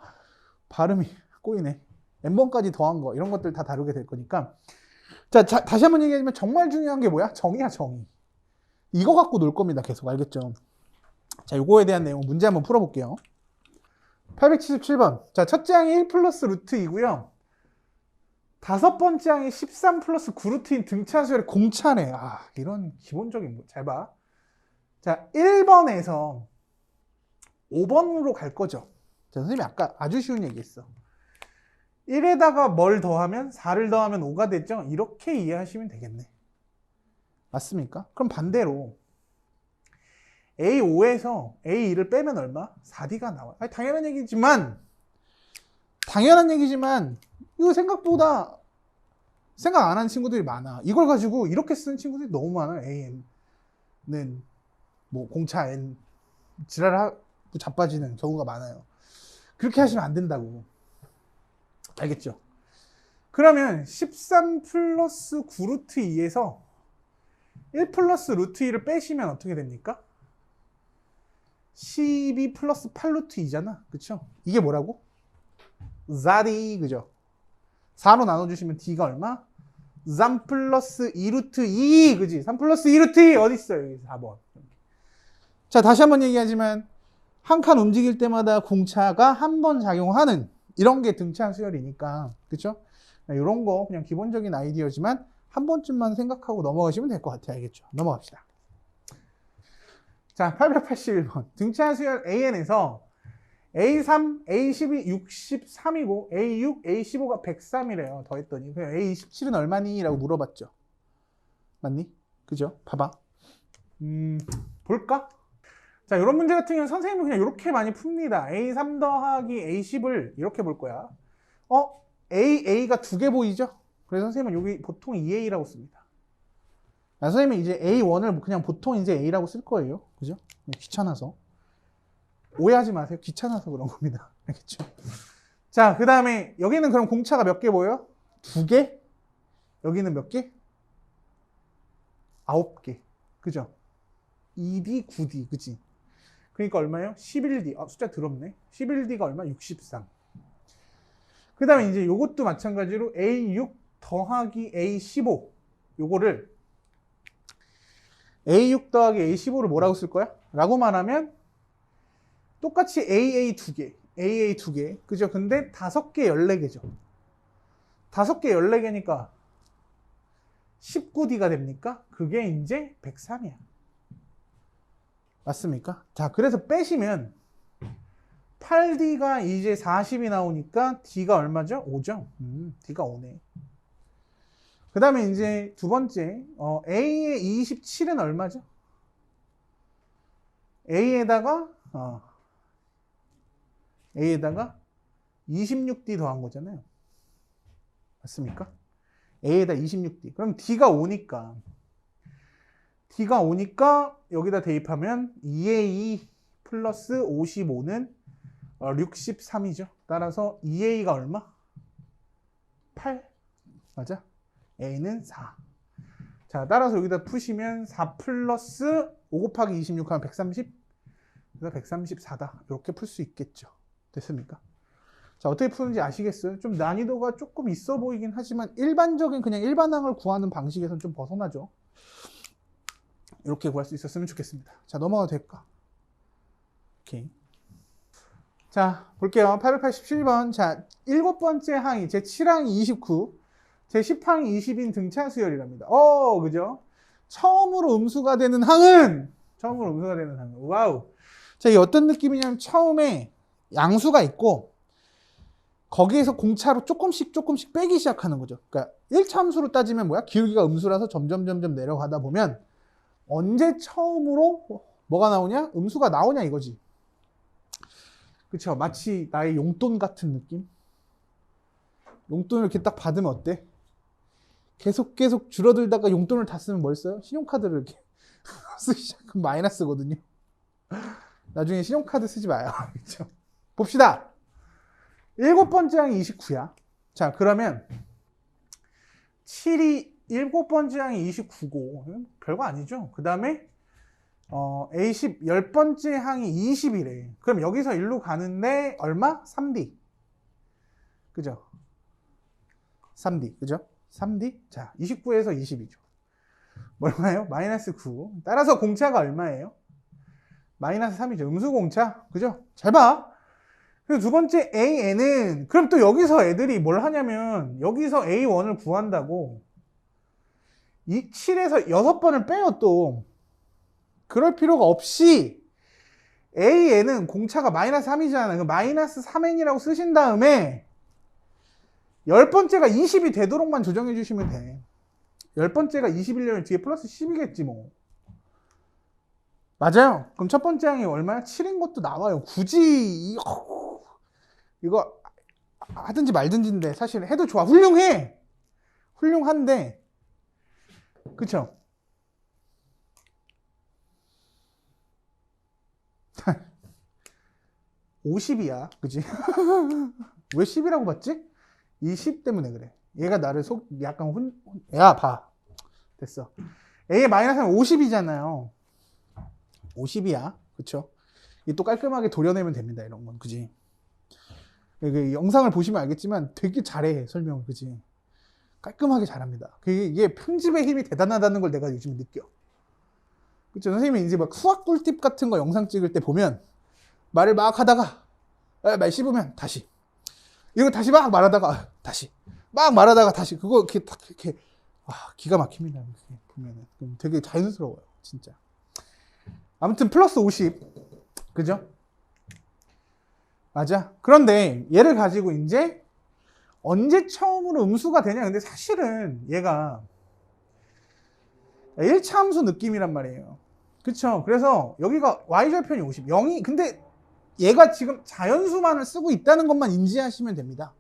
발음이 꼬이네. n번까지 더한 거 이런 것들 다 다루게 될 거니까. 자, 다시 한번 얘기하자면 정말 중요한 게 뭐야? 정의야, 정의. 이거 갖고 놀 겁니다. 계속. 알겠죠? 자, 요거에 대한 내용 문제 한번 풀어볼게요. 877번. 자, 첫째 항이 1 플러스 루트 2고요. 다섯 번째 항이 13 플러스 9루트인 등차수열의 공차네. 이런 기본적인 잘 봐. 자, 1번에서 5번으로 갈 거죠. 자, 선생님이 아까 아주 쉬운 얘기 했어. 1에다가 뭘 더하면 4를 더하면 5가 됐죠? 이렇게 이해하시면 되겠네. 맞습니까? 그럼 반대로 A5에서 A2를 빼면 얼마? 4D가 나와요. 당연한 얘기지만 이거 생각보다 생각 안 하는 친구들이 많아. 이걸 가지고 이렇게 쓰는 친구들이 너무 많아요. AN은 뭐 공차 N 지랄하고 자빠지는 경우가 많아요. 그렇게 하시면 안 된다고. 알겠죠? 그러면 13 플러스 9루트 2에서 1 플러스 루트 2를 빼시면 어떻게 됩니까? 12 플러스 8루트 2잖아. 그쵸? 이게 뭐라고? 4D, 그죠? 4로 나눠주시면 D가 얼마? 3 플러스 2루트 2, 그지? 3 플러스 2루트 2, 어딨어요? 여기 4번. 자, 다시 한번 얘기하지만, 한 칸 움직일 때마다 공차가 한 번 작용하는, 이런 게 등차 수열이니까, 그쵸? 이런 거, 그냥 기본적인 아이디어지만, 한 번쯤만 생각하고 넘어가시면 될 것 같아요. 알겠죠? 넘어갑시다. 자, 881번. 등차 수열 AN에서 A3, A12, 63이고 A6, A15가 103이래요. 더했더니. 그냥 A27은 얼마니? 라고 물어봤죠. 맞니? 그죠? 봐봐. 볼까? 자, 이런 문제 같은 경우는 선생님은 그냥 이렇게 많이 풉니다. A3 더하기 A10을 이렇게 볼 거야. A가 2개 보이죠? 그래서 선생님은 여기 보통 2A라고 씁니다. 선생님은 이제 A1을 그냥 보통 이제 A라고 쓸 거예요. 그죠? 귀찮아서. 오해하지 마세요. 귀찮아서 그런 겁니다. 알겠죠? 자, 그 다음에 여기는 그럼 공차가 몇 개 보여요? 2개? 여기는 몇 개? 9개. 그죠? 2D, 9D. 그치? 그러니까 얼마예요? 11D. 숫자 더럽네. 11D가 얼마? 63. 그 다음에 이제 요것도 마찬가지로 A6 더하기 A15. 요거를 A6 더하기 A15를 뭐라고 쓸 거야? 라고 말하면 똑같이 AA 2개, AA 2개. 그죠? 근데 5개 14개죠. 5개 14개니까 19D가 됩니까? 그게 이제 103이야. 맞습니까? 자, 그래서 빼시면 8D가 이제 40이 나오니까 D가 얼마죠? 5죠? D가 5네. 그 다음에 이제 두 번째, A의 27은 얼마죠? A에다가 26D 더한 거잖아요. 맞습니까? A에다 26D. 그럼 D가 오니까 여기다 대입하면 2A 플러스 55는 63이죠. 따라서 2A가 얼마? 8. 맞아? A는 4. 자, 따라서 여기다 푸시면 4 플러스 5 곱하기 26 하면 130. 그래서 134다. 이렇게 풀 수 있겠죠. 됐습니까? 자, 어떻게 푸는지 아시겠어요? 좀 난이도가 조금 있어 보이긴 하지만 일반적인 그냥 일반항을 구하는 방식에서는 좀 벗어나죠. 이렇게 구할 수 있었으면 좋겠습니다. 자, 넘어가도 될까? 오케이. 자, 볼게요. 887번. 자, 7번째 항이 제 7항이 29, 제 10항이 20인 등차 수열이랍니다. 그죠? 처음으로 음수가 되는 항은 와우. 자, 이게 어떤 느낌이냐면 처음에 양수가 있고 거기에서 공차로 조금씩 빼기 시작하는 거죠. 그러니까 1차 함수로 따지면 뭐야? 기울기가 음수라서 점점 내려가다 보면 언제 처음으로 뭐가 나오냐? 음수가 나오냐 이거지. 그쵸? 마치 나의 용돈 같은 느낌? 용돈을 이렇게 딱 받으면 어때? 계속 줄어들다가 용돈을 다 쓰면 뭘 써요? 신용카드를 이렇게 쓰기 시작하면 마이너스거든요. 나중에 신용카드 쓰지 마요. 그쵸? 봅시다. 7번째 항이 29야. 자, 그러면 7번째 항이 29고 별거 아니죠. 그 다음에 A10 10번째 항이 20이래. 그럼 여기서 일로 가는데 얼마? 3D. 그죠? 3D. 그죠? 3D. 자, 29에서 20이죠. 얼마예요? 마이너스 9. 따라서 공차가 얼마예요? 마이너스 3이죠. 음수 공차. 그죠? 잘 봐. 그리고 두 번째 AN은 그럼 또 여기서 애들이 뭘 하냐면 여기서 A1을 구한다고 이 7에서 6번을 빼요 또. 그럴 필요가 없이 AN은 공차가 마이너스 3이잖아요. 그 마이너스 3N이라고 쓰신 다음에 10번째가 20이 되도록만 조정해 주시면 돼. 10번째가 21이면 뒤에 플러스 10이겠지 뭐. 맞아요. 그럼 첫 번째 항이 얼마야? 7인 것도 나와요. 굳이 이거 하든지 말든지인데 사실 해도 좋아. 훌륭해. 훌륭한데 그쵸? 50이야. 그치? 왜 10이라고 봤지? 이 10 때문에 그래. 얘가 나를 약간 야, 봐. 됐어. A의 마이너스는 50이잖아요. 50이야. 그쵸? 이 또 깔끔하게 도려내면 됩니다. 이런 건. 그지? 영상을 보시면 알겠지만 되게 잘해. 설명을. 그지? 깔끔하게 잘합니다. 이게 편집의 힘이 대단하다는 걸 내가 요즘 느껴. 그쵸? 선생님이 이제 막 수학 꿀팁 같은 거 영상 찍을 때 보면 말을 막 하다가 말 씹으면 다시 이거 다시 막 말하다가 다시 막 말하다가 다시 그거 이렇게 딱 이렇게 기가 막힙니다. 이렇게 보면은 되게 자연스러워요. 진짜. 아무튼 플러스 50 그죠? 맞아. 그런데 얘를 가지고 이제 언제 처음으로 음수가 되냐? 근데 사실은 얘가 1차 함수 느낌이란 말이에요. 그쵸? 그래서 여기가 y절편이 50. 0이 근데 얘가 지금 자연수만을 쓰고 있다는 것만 인지하시면 됩니다.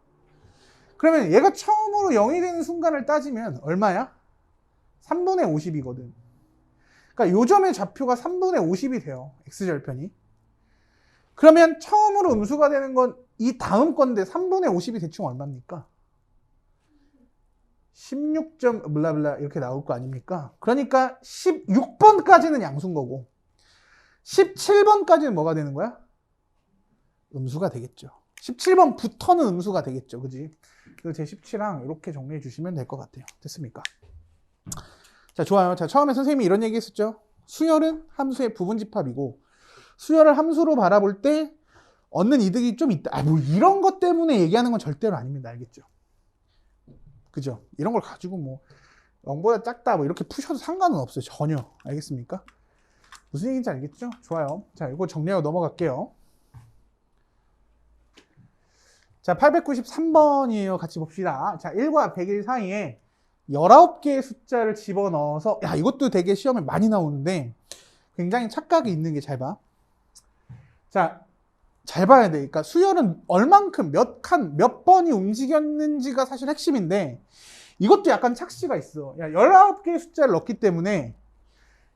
그러면 얘가 처음으로 0이 되는 순간을 따지면 얼마야? 3분의 50이거든. 그러니까 요점의 좌표가 3분의 50이 돼요. x절편이. 그러면 처음으로 음수가 되는 건 이 다음 건데 3분의 50이 대충 얼마입니까? 16점 블라블라 이렇게 나올 거 아닙니까? 그러니까 16번까지는 양수인 거고 17번까지는 뭐가 되는 거야? 음수가 되겠죠. 17번부터는 음수가 되겠죠. 그지? 그래서 제 17항 이렇게 정리해 주시면 될 것 같아요. 됐습니까? 자, 좋아요. 자, 처음에 선생님이 이런 얘기 했었죠. 수열은 함수의 부분집합이고 수열을 함수로 바라볼 때 얻는 이득이 좀 있다. 뭐 이런 것 때문에 얘기하는 건 절대로 아닙니다. 알겠죠? 그죠? 이런 걸 가지고 뭐 0보다 작다 뭐 이렇게 푸셔도 상관은 없어요. 전혀. 알겠습니까? 무슨 얘기인지 알겠죠? 좋아요. 자, 이거 정리하고 넘어갈게요. 자, 893번이에요. 같이 봅시다. 자, 1과 100일 사이에 19개의 숫자를 집어넣어서, 야, 이것도 되게 시험에 많이 나오는데 굉장히 착각이 있는 게 잘 봐. 자, 잘 봐야 돼. 그러니까 수열은 얼만큼, 몇 칸, 몇 번이 움직였는지가 사실 핵심인데 이것도 약간 착시가 있어. 야, 19개의 숫자를 넣기 때문에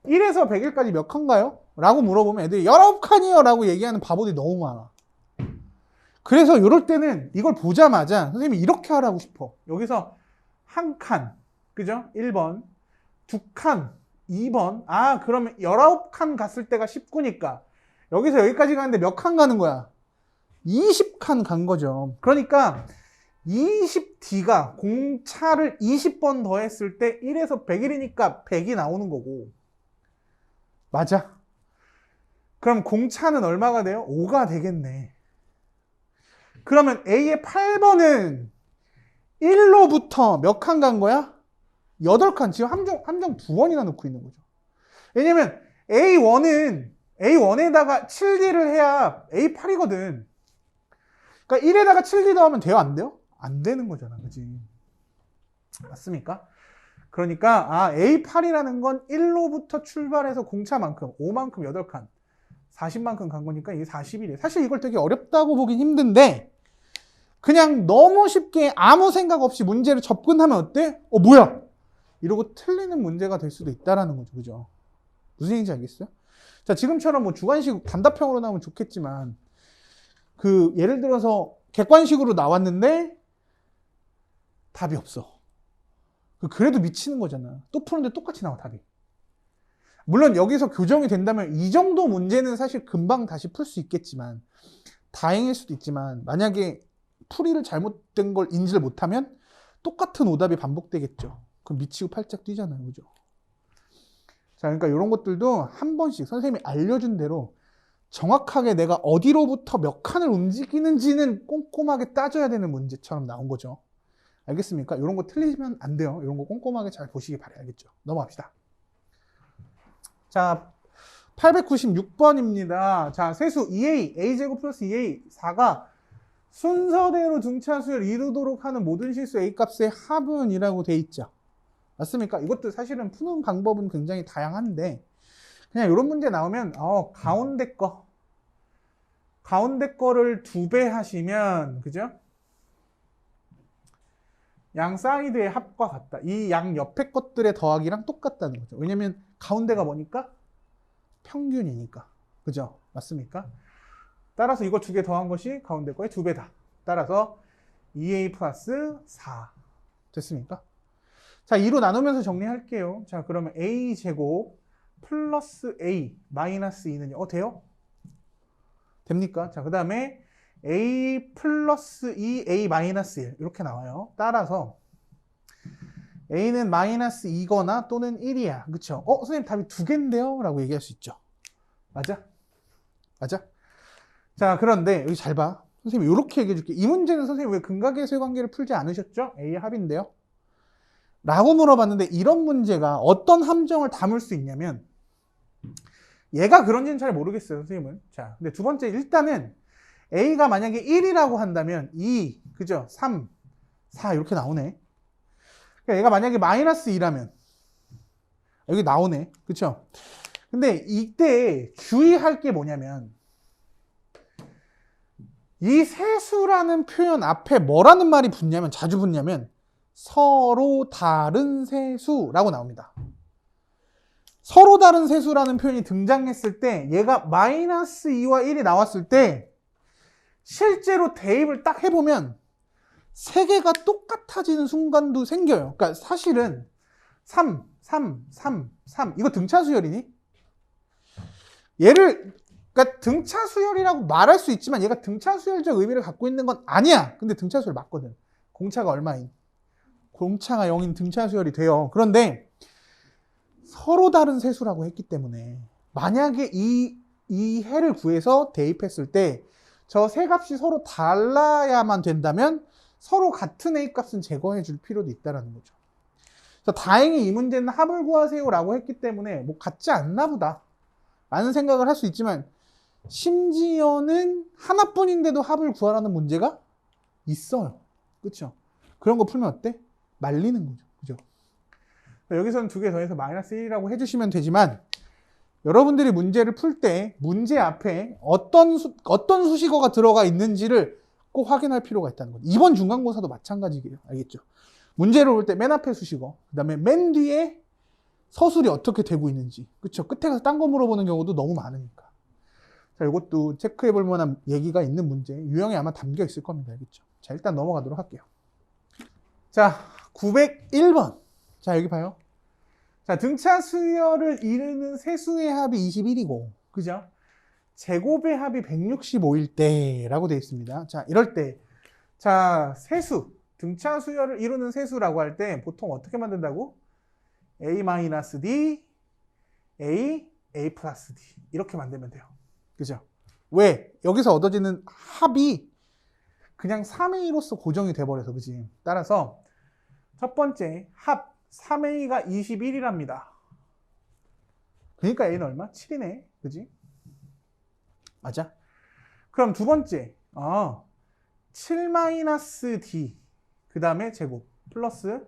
1에서 100일까지 몇 칸가요? 라고 물어보면 애들이 19칸이요 라고 얘기하는 바보들이 너무 많아. 그래서 이럴 때는 이걸 보자마자 선생님이 이렇게 하라고 싶어. 여기서 한 칸, 그죠? 1번, 두 칸, 2번. 아, 그러면 19칸 갔을 때가 19니까 여기서 여기까지 가는데 몇 칸 가는 거야? 20칸 간 거죠. 그러니까 20D가 공차를 20번 더했을 때 1에서 100일이니까 100이 나오는 거고. 맞아. 그럼 공차는 얼마가 돼요? 5가 되겠네. 그러면 A의 8번은 1로부터 몇 칸 간 거야? 8칸. 지금 함정 2번이나 넣고 있는 거죠. 왜냐면 A1에다가 7D를 해야 A8이거든. 그러니까 1에다가 7D 더하면 돼요? 안 돼요? 안 되는 거잖아. 그치? 맞습니까? 그러니까 A8이라는 건 1로부터 출발해서 공차만큼 5만큼 8칸 40만큼 간 거니까 이게 40이래. 사실 이걸 되게 어렵다고 보긴 힘든데 그냥 너무 쉽게 아무 생각 없이 문제를 접근하면 어때? 뭐야? 이러고 틀리는 문제가 될 수도 있다라는 거죠. 그죠? 무슨 얘기인지 알겠어요? 자, 지금처럼 뭐 주관식 단답형으로 나오면 좋겠지만 예를 들어서 객관식으로 나왔는데 답이 없어. 그래도 미치는 거잖아. 또 푸는데 똑같이 나와 답이. 물론 여기서 교정이 된다면 이 정도 문제는 사실 금방 다시 풀 수 있겠지만 다행일 수도 있지만 만약에 풀이를 잘못된 걸 인지를 못하면 똑같은 오답이 반복되겠죠. 그럼 미치고 팔짝 뛰잖아요. 그죠? 자, 그러니까 이런 것들도 한 번씩 선생님이 알려준 대로 정확하게 내가 어디로부터 몇 칸을 움직이는지는 꼼꼼하게 따져야 되는 문제처럼 나온 거죠. 알겠습니까? 이런 거 틀리면 안 돼요. 이런 거 꼼꼼하게 잘 보시기 바라야겠죠. 넘어갑시다. 자, 896번입니다. 자, 세수 2a, a제곱 플러스 2a, 4가 순서대로 등차수를 이루도록 하는 모든 실수 a 값의 합은이라고 돼 있죠. 맞습니까? 이것도 사실은 푸는 방법은 굉장히 다양한데 그냥 이런 문제 나오면 가운데 거를 2배 하시면 그죠? 양 사이드의 합과 같다. 이 양 옆에 것들의 더하기랑 똑같다는 거죠. 왜냐면 가운데가 뭐니까? 평균이니까. 그죠? 맞습니까? 따라서 이거 2개 더한 것이 가운데 거의 2배다. 따라서 2a 플러스 4. 됐습니까? 자, 2로 나누면서 정리할게요. 자, 그러면 a제곱 플러스 a 마이너스 2는요. 돼요? 됩니까? 자, 그 다음에 a 플러스 2a 마이너스 1 이렇게 나와요. 따라서 a는 마이너스 2거나 또는 1이야. 그쵸? 선생님 답이 2개인데요? 라고 얘기할 수 있죠. 맞아? 맞아? 자, 그런데 여기 잘 봐. 선생님이 이렇게 얘기해 줄게. 이 문제는 선생님 왜 근각계수의 관계를 풀지 않으셨죠? A의 합인데요? 라고 물어봤는데 이런 문제가 어떤 함정을 담을 수 있냐면 얘가 그런지는 잘 모르겠어요, 선생님은. 자, 근데 두 번째 일단은 A가 만약에 1이라고 한다면 2, 그죠? 3, 4 이렇게 나오네. 그러니까 얘가 만약에 마이너스 2라면 여기 나오네. 그쵸? 근데 이때 주의할 게 뭐냐면 이 세수라는 표현 앞에 뭐라는 말이 붙냐면 자주 붙냐면 서로 다른 세수라고 나옵니다. 서로 다른 세수라는 표현이 등장했을 때 얘가 마이너스 2와 1이 나왔을 때 실제로 대입을 딱 해보면 세 개가 똑같아지는 순간도 생겨요. 그러니까 사실은 3, 3, 3, 3 이거 등차수열이니? 그러니까 등차수열이라고 말할 수 있지만 얘가 등차수열적 의미를 갖고 있는 건 아니야. 근데 등차수열 맞거든. 공차가 얼마인? 공차가 0인 등차수열이 돼요. 그런데 서로 다른 세수라고 했기 때문에 만약에 이 해를 구해서 대입했을 때 저 세 값이 서로 달라야만 된다면 서로 같은 A 값은 제거해 줄 필요도 있다는 거죠. 그래서 다행히 이 문제는 합을 구하세요 라고 했기 때문에 뭐 같지 않나 보다 라는 생각을 할 수 있지만 심지어는 하나뿐인데도 합을 구하라는 문제가 있어요. 그렇죠? 그런 거 풀면 어때? 말리는 거죠. 그죠? 여기서는 두 개 더해서 마이너스 1이라고 해주시면 되지만 여러분들이 문제를 풀 때 문제 앞에 어떤 수식어가 들어가 있는지를 꼭 확인할 필요가 있다는 거죠. 이번 중간고사도 마찬가지예요. 알겠죠? 문제를 볼 때 맨 앞에 수식어, 그 다음에 맨 뒤에 서술이 어떻게 되고 있는지. 그쵸? 끝에 가서 딴 거 물어보는 경우도 너무 많으니까. 자, 이것도 체크해 볼 만한 얘기가 있는 문제. 유형에 아마 담겨 있을 겁니다. 알겠죠? 자, 일단 넘어가도록 할게요. 자, 901번. 자, 여기 봐요. 자, 등차 수열을 이루는 세수의 합이 21이고, 그죠? 제곱의 합이 165일 때라고 되어 있습니다. 자, 이럴 때, 자, 세수, 등차 수열을 이루는 세수라고 할 때 보통 어떻게 만든다고? A-D, A 플러스 D. 이렇게 만들면 돼요. 그죠? 왜? 여기서 얻어지는 합이 그냥 3A로서 고정이 돼버려서, 그지? 따라서 첫 번째 합 3A가 21이랍니다. 그러니까 A는 얼마? 7이네. 그지? 맞아? 그럼 두 번째 7-D 그 다음에 제곱 플러스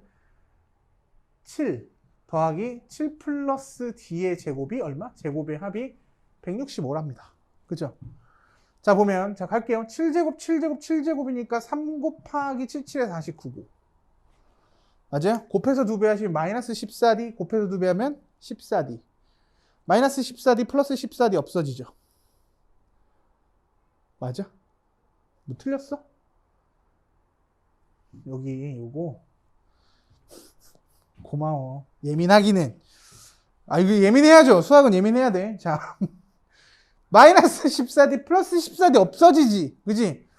7 더하기 7 플러스 D의 제곱이 얼마? 제곱의 합이 165랍니다. 그죠? 자, 보면, 자, 갈게요. 7제곱, 7제곱, 7제곱이니까 3 곱하기 77에 49고. 맞아요? 곱해서 2배 하시면 마이너스 14D, 곱해서 2배 하면 14D. 마이너스 14D 플러스 14D 없어지죠? 맞아? 뭐 틀렸어? 여기, 요거. 고마워. 예민하기는. 이거 예민해야죠. 수학은 예민해야 돼. 자. 마이너스 14D 플러스 14D 없어지지. 그지?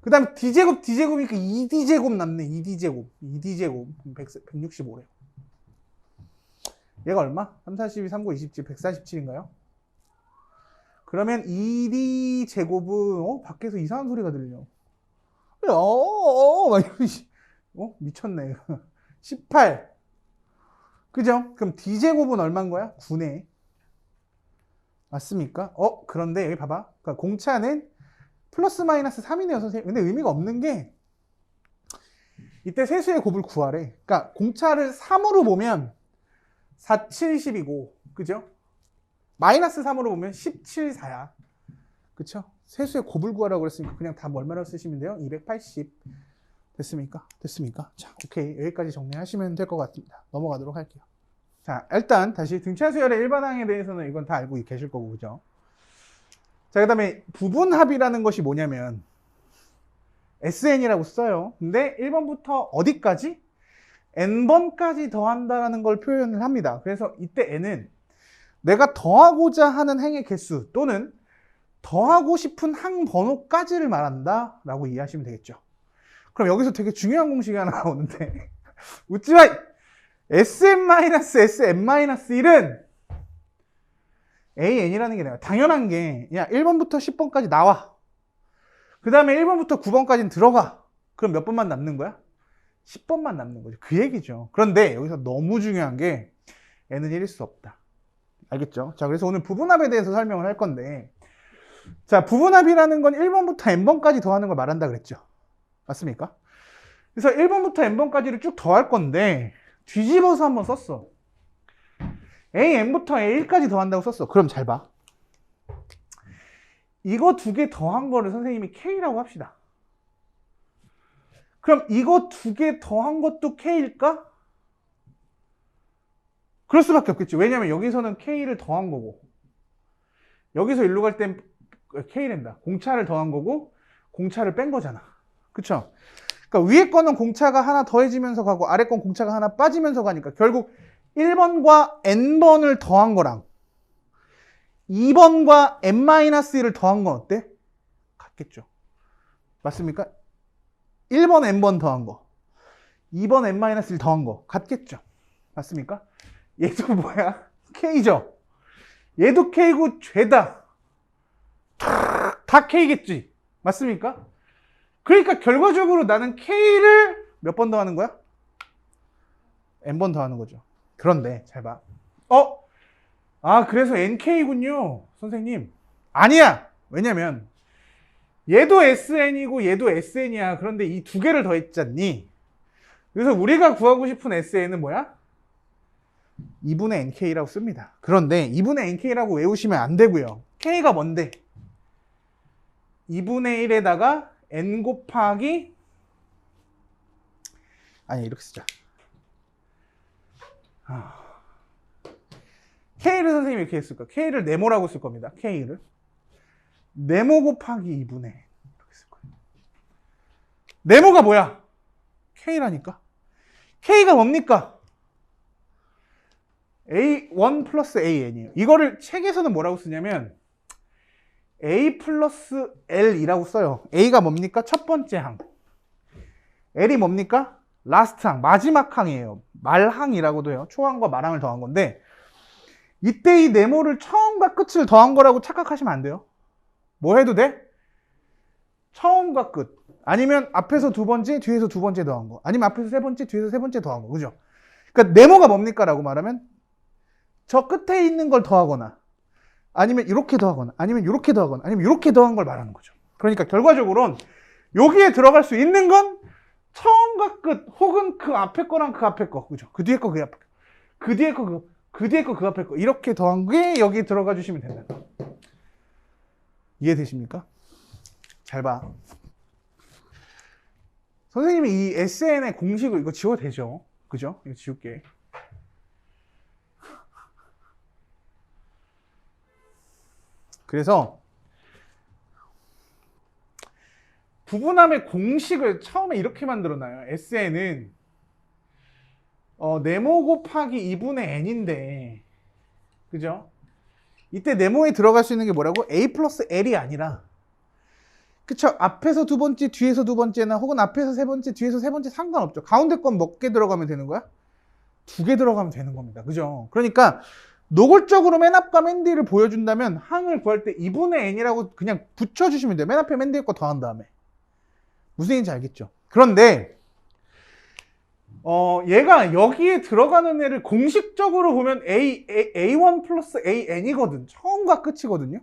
그 다음에 D제곱이니까 2D제곱 남네. 2D제곱. 165래요. 얘가 얼마? 3, 42, 39, 27, 147인가요? 그러면 2D제곱은, 밖에서 이상한 소리가 들려. 막 이러지. 미쳤네. 18. 그죠? 그럼 D제곱은 얼마인 거야? 9네. 맞습니까? 그런데 여기 봐봐. 그러니까 공차는 플러스 마이너스 3이네요, 선생님. 근데 의미가 없는 게 이때 세수의 곱을 구하래. 그러니까 공차를 3으로 보면 4, 7, 10이고, 그죠? 마이너스 3으로 보면 17, 4야. 그쵸? 세수의 곱을 구하라고 그랬으니까 그냥 다 얼마나 쓰시면 돼요? 280. 됐습니까? 자, 오케이. 여기까지 정리하시면 될 것 같습니다. 넘어가도록 할게요. 자, 일단 다시 등차 수열의 일반항에 대해서는 이건 다 알고 계실 거고, 그죠? 자, 그 다음에 부분합이라는 것이 뭐냐면 SN이라고 써요. 근데 1번부터 어디까지? N번까지 더한다라는 걸 표현을 합니다. 그래서 이때 N은 내가 더하고자 하는 행의 개수 또는 더하고 싶은 항 번호까지를 말한다 라고 이해하시면 되겠죠. 그럼 여기서 되게 중요한 공식이 하나 나오는데 웃지 마! Sn-Sm-1은 AN이라는 게 내가 당연한 게 야 1번부터 10번까지 나와. 그 다음에 1번부터 9번까지는 들어가. 그럼 몇 번만 남는 거야? 10번만 남는 거죠. 그 얘기죠. 그런데 여기서 너무 중요한 게 N은 1일 수 없다. 알겠죠? 자, 그래서 오늘 부분합에 대해서 설명을 할 건데 자, 부분합이라는 건 1번부터 N번까지 더하는 걸 말한다 그랬죠. 맞습니까? 그래서 1번부터 N번까지를 쭉 더할 건데 뒤집어서 한번 썼어. AN부터 A1까지 더한다고 썼어. 그럼 잘 봐. 이거 두 개 더한 거를 선생님이 K라고 합시다. 그럼 이거 두 개 더한 것도 K일까? 그럴 수밖에 없겠지. 왜냐면 여기서는 K를 더한 거고 여기서 일로 갈 땐 K랜다. 공차를 더한 거고 공차를 뺀 거잖아. 그쵸? 그러니까 위에 거는 공차가 하나 더해지면서 가고 아래 건 공차가 하나 빠지면서 가니까 결국 1번과 N번을 더한 거랑 2번과 N-1을 더한 건 어때? 같겠죠. 맞습니까? 1번 N번 더한 거 2번 N-1을 더한 거 같겠죠. 맞습니까? 얘도 뭐야? K죠. 얘도 K고 죄다 다 K겠지. 맞습니까? 그러니까 결과적으로 나는 K를 몇 번 더하는 거야? N번 더하는 거죠. 그런데 잘 봐. 그래서 NK군요. 선생님. 아니야. 왜냐면 얘도 SN이고 얘도 SN이야. 그런데 이 두 개를 더했잖니. 그래서 우리가 구하고 싶은 SN은 뭐야? 2분의 nk라고 씁니다. 그런데 2분의 nk라고 외우시면 안 되고요. k가 뭔데? 2분의 1에다가 n 곱하기 아니 이렇게 쓰자. k를 선생님이 이렇게 했을까? k를 네모라고 쓸 겁니다. k를 네모 곱하기 2분의 이렇게 쓸 거예요. 네모가 뭐야? k라니까. k가 뭡니까? a1 플러스 an이에요. 이거를 책에서는 뭐라고 쓰냐면 a 플러스 l이라고 써요. a가 뭡니까? 첫 번째 항. l이 뭡니까? 라스트 항, 마지막 항이에요. 말항이라고도 해요. 초항과 말항을 더한 건데 이때 이 네모를 처음과 끝을 더한 거라고 착각하시면 안 돼요. 뭐 해도 돼? 처음과 끝. 아니면 앞에서 두 번째, 뒤에서 두 번째 더한 거. 아니면 앞에서 세 번째, 뒤에서 세 번째 더한 거. 그죠? 그러니까 네모가 뭡니까? 라고 말하면 저 끝에 있는 걸 더하거나 아니면 이렇게 더하거나 아니면 이렇게 더하거나 아니면 이렇게 더한 걸 말하는 거죠. 그러니까 결과적으로는 여기에 들어갈 수 있는 건 처음과 끝 혹은 그 앞에 거랑 그 앞에 거. 그죠? 그 뒤에 거, 그 앞에 거. 그 뒤에 거, 그 뒤에 거, 그 앞에 거. 이렇게 더한 게 여기 들어가 주시면 된다. 이해되십니까? 잘 봐. 선생님이 이 SN의 공식을 이거 지워도 되죠? 그죠? 이거 지울게. 그래서 부분함의 공식을 처음에 이렇게 만들어놔요. SN은 네모 곱하기 2분의 n인데 그죠? 이때 네모에 들어갈 수 있는 게 뭐라고? a 플러스 l이 아니라 그쵸? 앞에서 두 번째, 뒤에서 두 번째나 혹은 앞에서 세 번째, 뒤에서 세 번째 상관없죠. 가운데 건 몇 개 들어가면 되는 거야? 2개 들어가면 되는 겁니다. 그죠? 그러니까 노골적으로 맨 앞과 맨 뒤를 보여준다면 항을 구할 때 2분의 n이라고 그냥 붙여주시면 돼요. 맨 앞에 맨 뒤에 거 더한 다음에. 무슨 얘기인지 알겠죠? 그런데 얘가 여기에 들어가는 애를 공식적으로 보면 A1 플러스 AN이거든. 처음과 끝이거든요.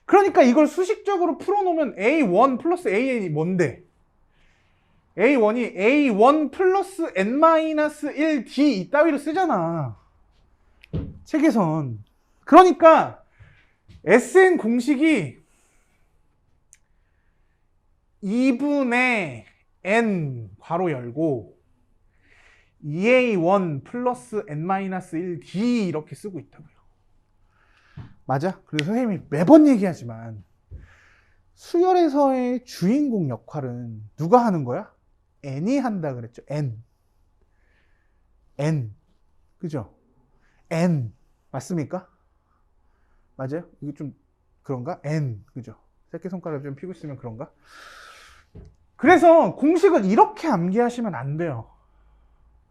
그러니까 이걸 수식적으로 풀어놓으면 A1 플러스 AN이 뭔데? A1이 A1 플러스 N-1D 이따위로 쓰잖아. 책에선. 그러니까 SN 공식이 2분의 N 괄호 열고 2A1 플러스 N-1D 이렇게 쓰고 있다고요. 맞아? 그래서 선생님이 매번 얘기하지만 수열에서의 주인공 역할은 누가 하는 거야? N이 한다 그랬죠. N. 그죠? N. 맞습니까? 맞아요? 이게 좀 그런가? N. 그죠? 새끼손가락 좀 피고 있으면 그런가? 그래서 공식을 이렇게 암기하시면 안 돼요.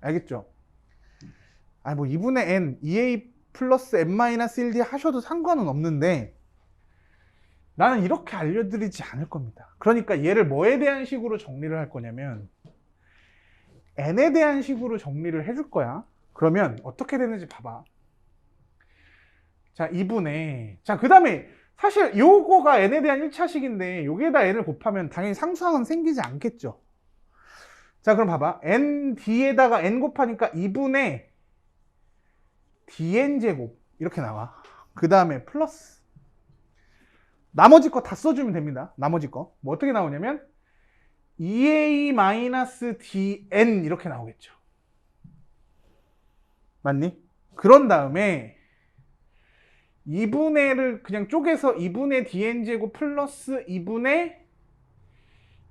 알겠죠? 아니 뭐 2분의 N, 2A 플러스 N-1D 하셔도 상관은 없는데 나는 이렇게 알려드리지 않을 겁니다. 그러니까 얘를 뭐에 대한 식으로 정리를 할 거냐면 N에 대한 식으로 정리를 해줄 거야. 그러면 어떻게 되는지 봐봐. 자, 2분의 자, 그 다음에 사실 요거가 N에 대한 1차식인데 여기에다 N을 곱하면 당연히 상수항은 생기지 않겠죠. 자, 그럼 봐봐. ND에다가 N 곱하니까 2분의 DN제곱 이렇게 나와. 그 다음에 플러스 나머지 거 다 써주면 됩니다. 나머지 거. 뭐 어떻게 나오냐면 2A-DN 이렇게 나오겠죠. 맞니? 그런 다음에 2분의를 그냥 쪼개서 2분의 DN제곱 플러스 2분의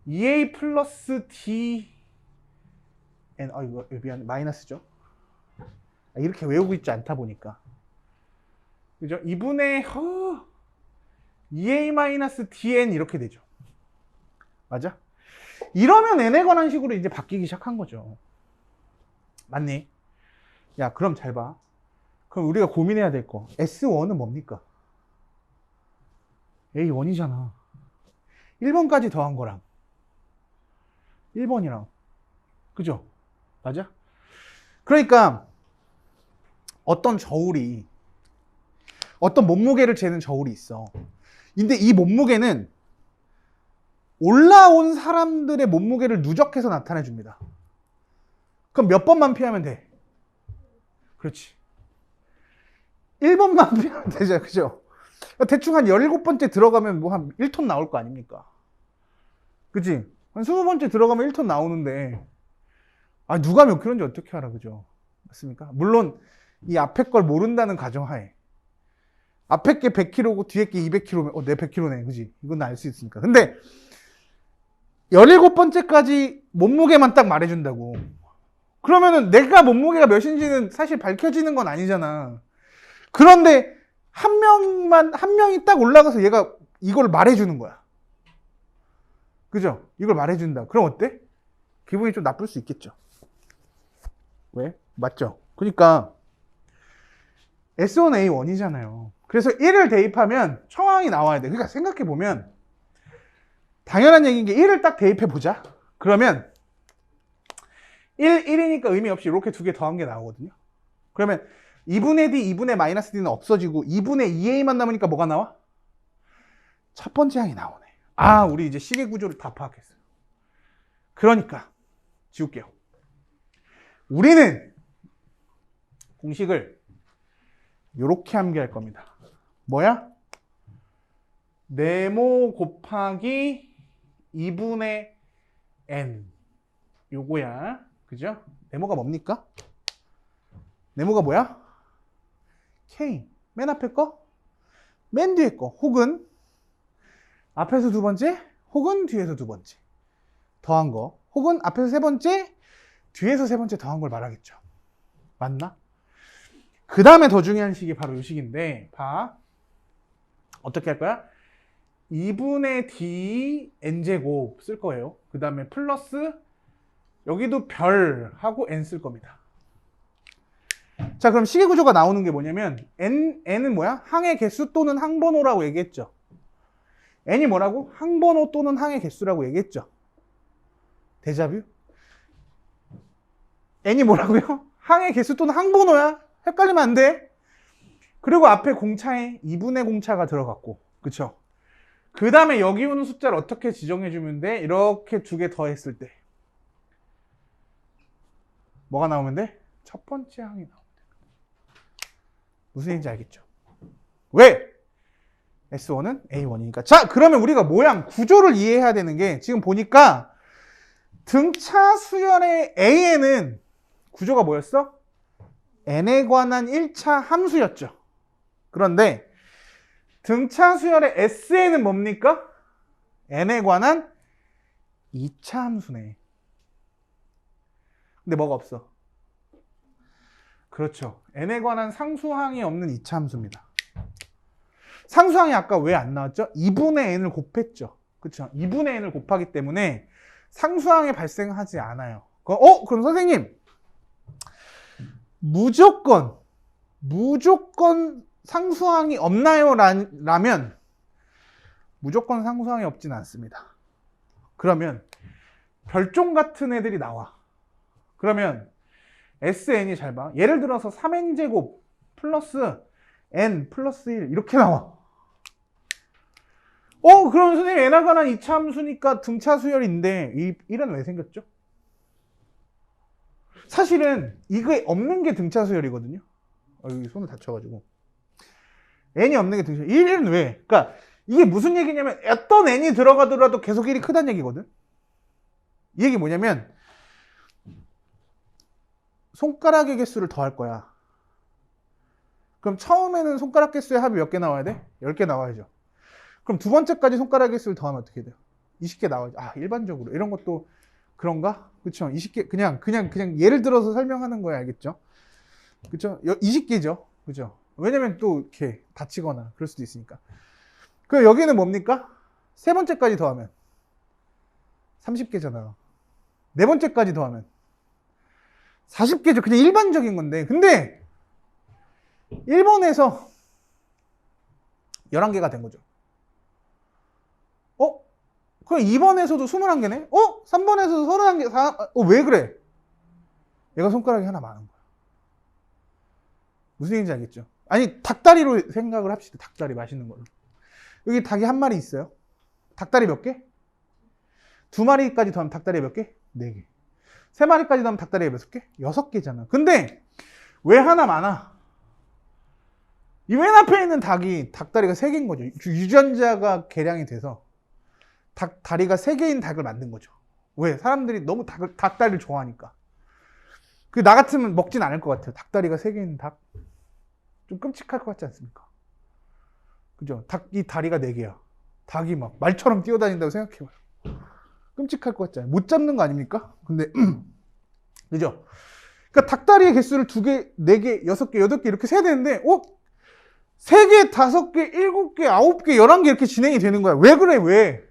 2A 플러스 DN 이거 미안해. 마이너스죠. 이렇게 외우고 있지 않다 보니까 그죠? 2분의 2A-DN 이렇게 되죠. 맞아? 이러면 n에 관한 식으로 이제 바뀌기 시작한 거죠. 맞니? 야, 그럼 잘 봐. 그럼 우리가 고민해야 될 거. S1은 뭡니까? A1이잖아. 1번까지 더한 거랑 1번이랑. 그죠? 맞아? 그러니까 어떤 저울이 어떤 몸무게를 재는 저울이 있어. 근데 이 몸무게는 올라온 사람들의 몸무게를 누적해서 나타내 줍니다. 그럼 몇 번만 피하면 돼? 그렇지. 1번만 빼면 되죠. 그죠? 대충 한 17번째 들어가면 뭐 한 1톤 나올 거 아닙니까? 그치? 한 20번째 들어가면 1톤 나오는데, 아, 누가 몇 킬로인지 어떻게 알아, 그죠? 맞습니까? 물론, 이 앞에 걸 모른다는 가정하에. 앞에 게 100kg고 뒤에 게 200kg면, 내 100kg네, 그지? 이건 알 수 있으니까. 근데, 17번째까지 몸무게만 딱 말해준다고. 그러면은 내가 몸무게가 몇인지는 사실 밝혀지는 건 아니잖아. 그런데, 한 명이 딱 올라가서 얘가 이걸 말해주는 거야. 그죠? 이걸 말해준다. 그럼 어때? 기분이 좀 나쁠 수 있겠죠. 왜? 맞죠? 그러니까 S1A1이잖아요. 그래서 1을 대입하면 청항이 나와야 돼. 그러니까 생각해보면 당연한 얘기인 게 1을 딱 대입해보자. 그러면 1이니까 의미 없이 이렇게 두 개 더한 게 나오거든요. 그러면 2분의 D, 2분의 마이너스 D는 없어지고 2분의 2A만 남으니까 뭐가 나와? 첫 번째 항이 나오네. 아, 우리 이제 시계 구조를 다 파악했어요. 그러니까 지울게요. 우리는 공식을 이렇게 암기할 겁니다. 뭐야? 네모 곱하기 2분의 n 요거야. 그죠? 네모가 뭡니까? 네모가 뭐야? K. 맨 앞에 거? 맨 뒤에 거. 혹은 앞에서 두 번째, 혹은 뒤에서 두 번째 더한 거, 혹은 앞에서 세 번째, 뒤에서 세 번째 더한 걸 말하겠죠. 맞나? 그 다음에 더 중요한 식이 바로 이 식인데, 봐. 어떻게 할 거야? 2분의 D n제곱 쓸 거예요. 그 다음에 플러스 여기도 별 하고 n 쓸 겁니다. 자, 그럼 식의 구조가 나오는 게 뭐냐면 n은 뭐야? 항의 개수 또는 항번호라고 얘기했죠. n이 뭐라고? 항번호 또는 항의 개수라고 얘기했죠. 데자뷰? n이 뭐라고요? 항의 개수 또는 항번호야. 헷갈리면 안 돼. 그리고 앞에 공차에 2분의 공차가 들어갔고, 그쵸? 그 다음에 여기 오는 숫자를 어떻게 지정해주면 돼? 이렇게 두 개 더했을 때 뭐가 나오면 돼? 첫 번째 항이 나오면 돼. 무슨 얘기인지 알겠죠? 왜? S1은 A1이니까. 자, 그러면 우리가 모양, 구조를 이해해야 되는 게 지금 보니까 등차 수열의 AN은 구조가 뭐였어? n에 관한 1차 함수였죠. 그런데 등차 수열의 SN은 뭡니까? n에 관한 2차 함수네. 근데 뭐가 없어? 그렇죠. n에 관한 상수항이 없는 2차 함수입니다. 상수항이 아까 왜 안 나왔죠? 2분의 n을 곱했죠. 그렇죠? 2분의 n을 곱하기 때문에 상수항이 발생하지 않아요. 그럼 선생님 무조건 상수항이 없나요? 라면 무조건 상수항이 없진 않습니다. 그러면 별종 같은 애들이 나와. 그러면 SN이 잘 봐. 예를 들어서 3n제곱 플러스 n 플러스 1 이렇게 나와. 그럼 선생님 n에 관한 2차 함수니까 등차 수열인데 이 1은 왜 생겼죠? 사실은 이게 없는 게 등차 수열이거든요. 여기 손을 다쳐가지고 n이 없는 게 등차. 1은 왜? 그러니까 이게 무슨 얘기냐면 어떤 n이 들어가더라도 계속 1이 크다는 얘기거든. 이 얘기 뭐냐면 손가락의 개수를 더할 거야. 그럼 처음에는 손가락 개수의 합이 몇 개 나와야 돼? 10개 나와야죠. 그럼 두 번째까지 손가락 개수를 더하면 어떻게 돼요? 20개 나와야죠. 일반적으로 이런 것도 그런가? 그렇죠. 20개 그냥 예를 들어서 설명하는 거야. 알겠죠? 그렇죠? 20개죠. 그렇죠? 왜냐면 또 이렇게 다치거나 그럴 수도 있으니까. 그럼 여기는 뭡니까? 세 번째까지 더하면 30개잖아. 네 번째까지 더하면 40개죠. 그냥 일반적인 건데. 근데 1번에서 11개가 된 거죠. 그럼 2번에서도 21개네? 3번에서도 31개. 왜 그래? 얘가 손가락이 하나 많은 거야. 무슨 얘기인지 알겠죠? 아니, 닭다리로 생각을 합시다. 닭다리 맛있는 걸로. 여기 닭이 한 마리 있어요. 닭다리 몇 개? 2마리까지 더하면 닭다리 몇 개? 4개. 3마리까지 더하면 닭다리가 몇 개? 6개잖아. 근데 왜 하나 많아? 이 맨 앞에 있는 닭이 닭다리가 3개인 거죠. 유전자가 개량이 돼서 다리가 3개인 닭을 만든 거죠. 왜? 사람들이 너무 닭다리를 좋아하니까. 나 같으면 먹진 않을 것 같아요. 닭다리가 3개인 닭. 좀 끔찍할 것 같지 않습니까? 그죠? 이 다리가 4개야. 닭이 막 말처럼 뛰어다닌다고 생각해봐요. 끔찍할 것 같잖아요. 못 잡는 거 아닙니까? 근데 그죠? 그러니까 닭다리의 개수를 2개, 4개, 6개, 8개 이렇게 세야 되는데 3개, 5개, 7개, 9개, 11개 이렇게 진행이 되는 거야. 왜 그래? 왜?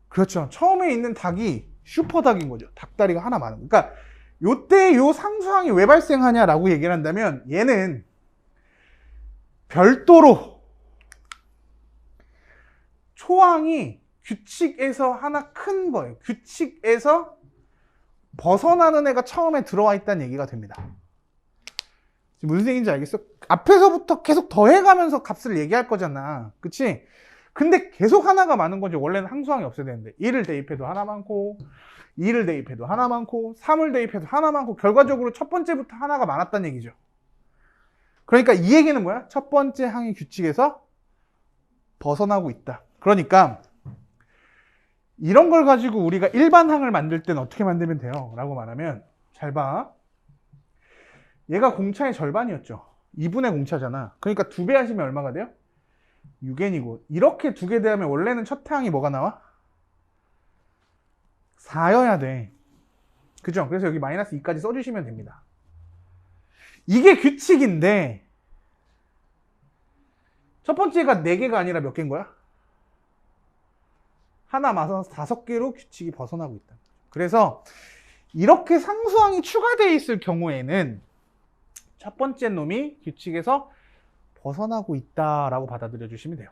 그렇죠. 처음에 있는 닭이 슈퍼닭인 거죠. 닭다리가 하나 많은 거. 그러니까 요때 요 상수항이 왜 발생하냐라고 얘기를 한다면 얘는 별도로 초항이 규칙에서 하나 큰 거예요. 규칙에서 벗어나는 애가 처음에 들어와 있다는 얘기가 됩니다. 지금 무슨 얘기인지 알겠어? 앞에서부터 계속 더해가면서 값을 얘기할 거잖아. 그치? 근데 계속 하나가 많은 거죠. 원래는 항수항이 없어야 되는데 1을 대입해도 하나 많고 2를 대입해도 하나 많고 3을 대입해도 하나 많고 결과적으로 첫 번째부터 하나가 많았다는 얘기죠. 그러니까 이 얘기는 뭐야? 첫 번째 항의 규칙에서 벗어나고 있다. 그러니까 이런 걸 가지고 우리가 일반항을 만들 때는 어떻게 만들면 돼요? 라고 말하면 잘 봐. 얘가 공차의 절반이었죠. 2분의 공차잖아. 그러니까 2배 하시면 얼마가 돼요? 6n이고 이렇게 2개 대하면 원래는 첫 항이 뭐가 나와? 4여야 돼. 그죠? 그래서 여기 마이너스 2까지 써주시면 됩니다. 이게 규칙인데 첫 번째가 4개가 아니라 몇 개인 거야? 하나 맞아서 5개로 규칙이 벗어나고 있다. 그래서 이렇게 상수항이 추가되어 있을 경우에는 첫 번째 놈이 규칙에서 벗어나고 있다라고 받아들여 주시면 돼요.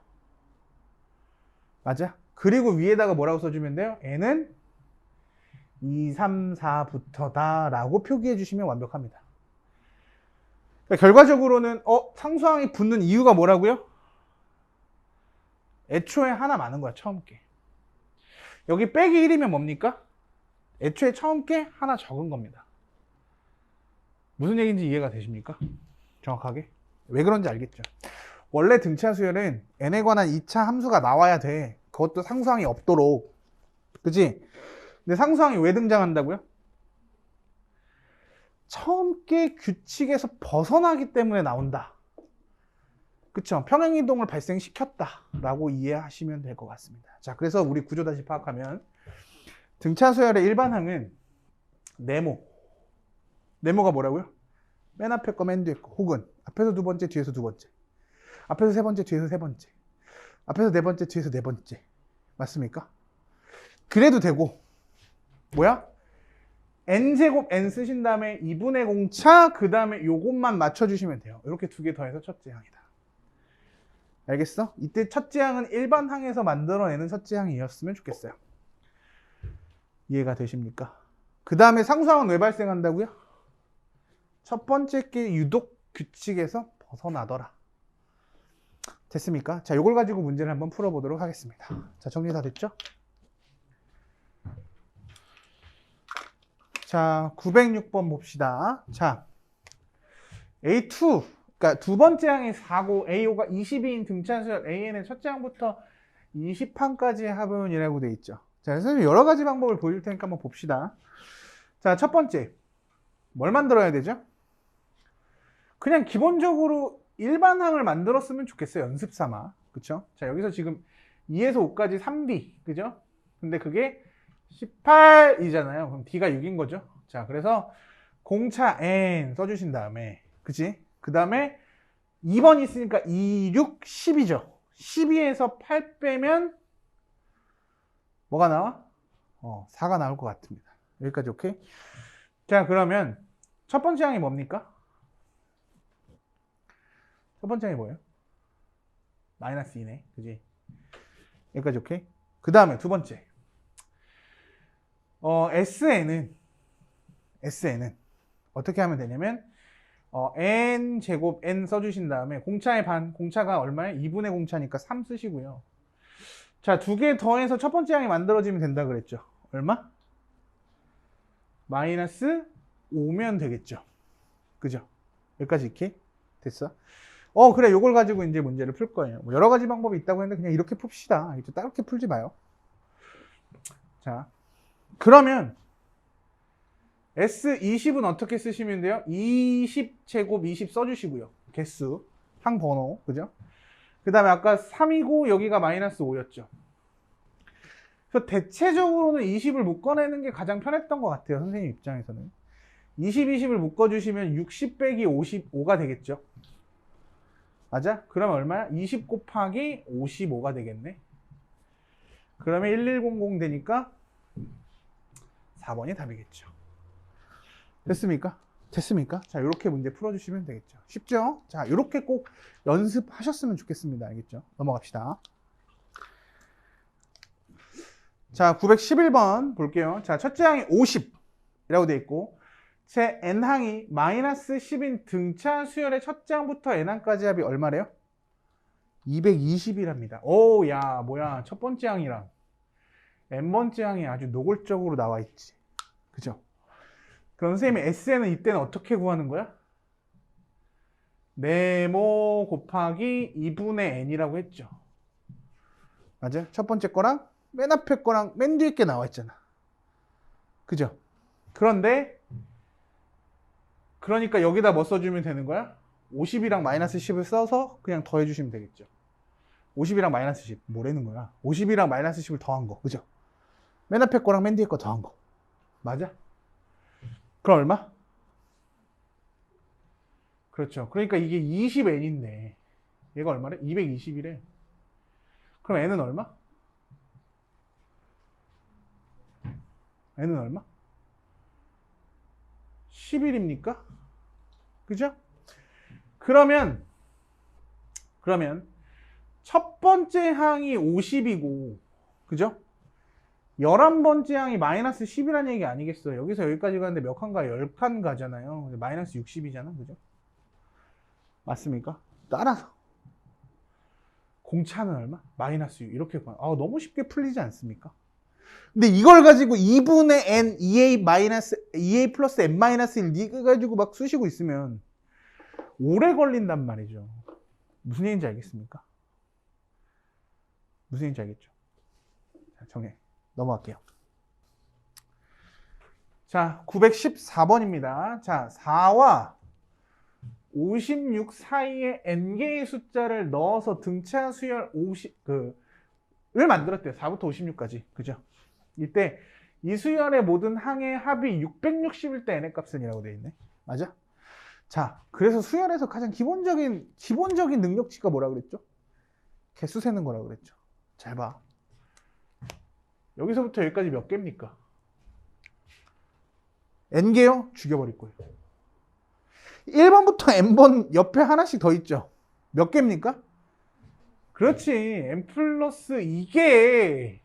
맞아? 그리고 위에다가 뭐라고 써주면 돼요? n은 2, 3, 4부터다 라고 표기해 주시면 완벽합니다. 그러니까 결과적으로는 상수항이 붙는 이유가 뭐라고요? 애초에 하나 많은 거야. 처음 게. 여기 빼기 1이면 뭡니까? 애초에 처음 게 하나 적은 겁니다. 무슨 얘기인지 이해가 되십니까? 정확하게? 왜 그런지 알겠죠? 원래 등차 수열은 n에 관한 2차 함수가 나와야 돼. 그것도 상수항이 없도록. 그치? 근데 상수항이 왜 등장한다고요? 처음 게 규칙에서 벗어나기 때문에 나온다. 그쵸? 평행이동을 발생시켰다 라고 이해하시면 될 것 같습니다. 자, 그래서 우리 구조 다시 파악하면 등차 수열의 일반항은 네모가 뭐라고요? 맨 앞에 거, 맨 뒤에 거, 혹은 앞에서 2번째, 뒤에서 2번째, 앞에서 3번째, 뒤에서 3번째, 앞에서 4번째, 뒤에서 4번째. 맞습니까? 그래도 되고 뭐야? n제곱 n 쓰신 다음에 2분의 공차 그 다음에 요것만 맞춰주시면 돼요. 이렇게 2개 더해서 첫째 항이다. 알겠어? 이때 첫째 항은 일반 항에서 만들어내는 첫째 항이었으면 좋겠어요. 이해가 되십니까? 그 다음에 상수항은 왜 발생한다고요? 첫 번째 게 유독 규칙에서 벗어나더라. 됐습니까? 자, 이걸 가지고 문제를 한번 풀어보도록 하겠습니다. 자, 정리 다 됐죠? 자, 906번 봅시다. 자, A2, 그러니까 두 번째 항이 4고 A5가 22인 등차수열 AN의 첫째 항부터 20항까지의 합은이라고 돼 있죠. 자, 선생님 여러 가지 방법을 보여줄 테니까 한번 봅시다. 자, 첫 번째, 뭘 만들어야 되죠? 그냥 기본적으로 일반항을 만들었으면 좋겠어요. 연습 삼아. 그쵸? 자, 여기서 지금 2에서 5까지 3D. 그죠? 근데 그게 18이잖아요. 그럼 D가 6인 거죠. 자, 그래서 공차 N 써주신 다음에, 그치? 그 다음에 2번 있으니까 2, 6, 10이죠. 12에서 8 빼면 뭐가 나와? 4가 나올 것 같습니다. 여기까지 오케이? 자, 그러면 첫 번째 항이 뭡니까? 첫 번째 항이 뭐예요? 마이너스 2네. 그지? 여기까지 오케이? 그 다음에 두 번째. SN은 어떻게 하면 되냐면 n 제곱 n 써주신 다음에 공차의 반, 공차가 얼마예요? 2분의 공차니까 3 쓰시고요. 자, 2개 더해서 첫 번째 항이 만들어지면 된다 그랬죠. 얼마? 마이너스 5면 되겠죠. 그죠? 여기까지 이렇게 됐어? 그래, 요걸 가지고 이제 문제를 풀 거예요. 뭐 여러 가지 방법이 있다고 했는데 그냥 이렇게 풉시다. 이렇게 따롭게 풀지 마요. 자, 그러면 S20은 어떻게 쓰시면 돼요? 20제곱 20 써주시고요. 개수, 항 번호, 그죠? 그 다음에 아까 3이고 여기가 마이너스 5였죠. 그래서 대체적으로는 20을 묶어내는 게 가장 편했던 것 같아요. 선생님 입장에서는. 20, 20을 묶어주시면 60 빼기 55가 되겠죠. 맞아? 그러면 얼마야? 20 곱하기 55가 되겠네. 그러면 1100 되니까 4번이 답이겠죠. 됐습니까? 됐습니까? 자, 이렇게 문제 풀어주시면 되겠죠. 쉽죠? 자, 이렇게 꼭 연습하셨으면 좋겠습니다. 알겠죠? 넘어갑시다. 자, 911번 볼게요. 자, 첫째 항이 50이라고 되어 있고, 제 n항이 마이너스 10인 등차 수열의 첫째 항부터 n항까지 합이 얼마래요? 220이랍니다. 오, 야, 뭐야. 첫 번째 항이랑 n번째 항이 아주 노골적으로 나와 있지. 그죠? 그럼 선생님이 SN은 이때는 어떻게 구하는 거야? 네모 곱하기 2분의 n이라고 했죠. 맞아? 첫 번째 거랑 맨 앞에 거랑 맨 뒤에 게 나와 있잖아. 그죠? 그러니까 여기다 뭐 써주면 되는 거야? 50이랑 마이너스 10을 써서 그냥 더해주시면 되겠죠. 50이랑 마이너스 10 뭐라는 거야? 50이랑 마이너스 10을 더한 거. 그죠? 맨 앞에 거랑 맨 뒤에 거 더한 거. 맞아? 그럼 얼마? 그렇죠. 그러니까 이게 20n인데 얘가 얼마래? 220이래. 그럼 n은 얼마? n은 얼마? 11입니까? 그죠? 그러면 첫 번째 항이 50이고 그죠? 11번째 항이 마이너스 10이라는 얘기 아니겠어요? 여기서 여기까지 가는데 몇 칸 가? 10칸 가잖아요. 마이너스 60이잖아. 그죠? 맞습니까? 따라서 공차는 얼마? 마이너스 6 이렇게 봐. 너무 쉽게 풀리지 않습니까? 근데 이걸 가지고 2분의 n, 2a 플러스 n 마이너스 1 이거 가지고 막 쑤시고 있으면 오래 걸린단 말이죠. 무슨 얘기인지 알겠습니까? 무슨 얘기인지 알겠죠? 자, 정해. 넘어갈게요. 자, 914번입니다. 자, 4와 56 사이에 n개의 숫자를 넣어서 등차 수열 50을 만들었대요. 4부터 56까지. 그죠? 이때 이 수열의 모든 항의 합이 660일 때 n의 값은 이라고 되어 있네. 맞아? 자, 그래서 수열에서 가장 기본적인 능력치가 뭐라 그랬죠? 개수 세는 거라고 그랬죠. 잘 봐. 여기서부터 여기까지 몇 개입니까? n개요? 죽여버릴 거예요. 1번부터 n번 옆에 하나씩 더 있죠. 몇 개입니까? 그렇지. n 플러스 2개.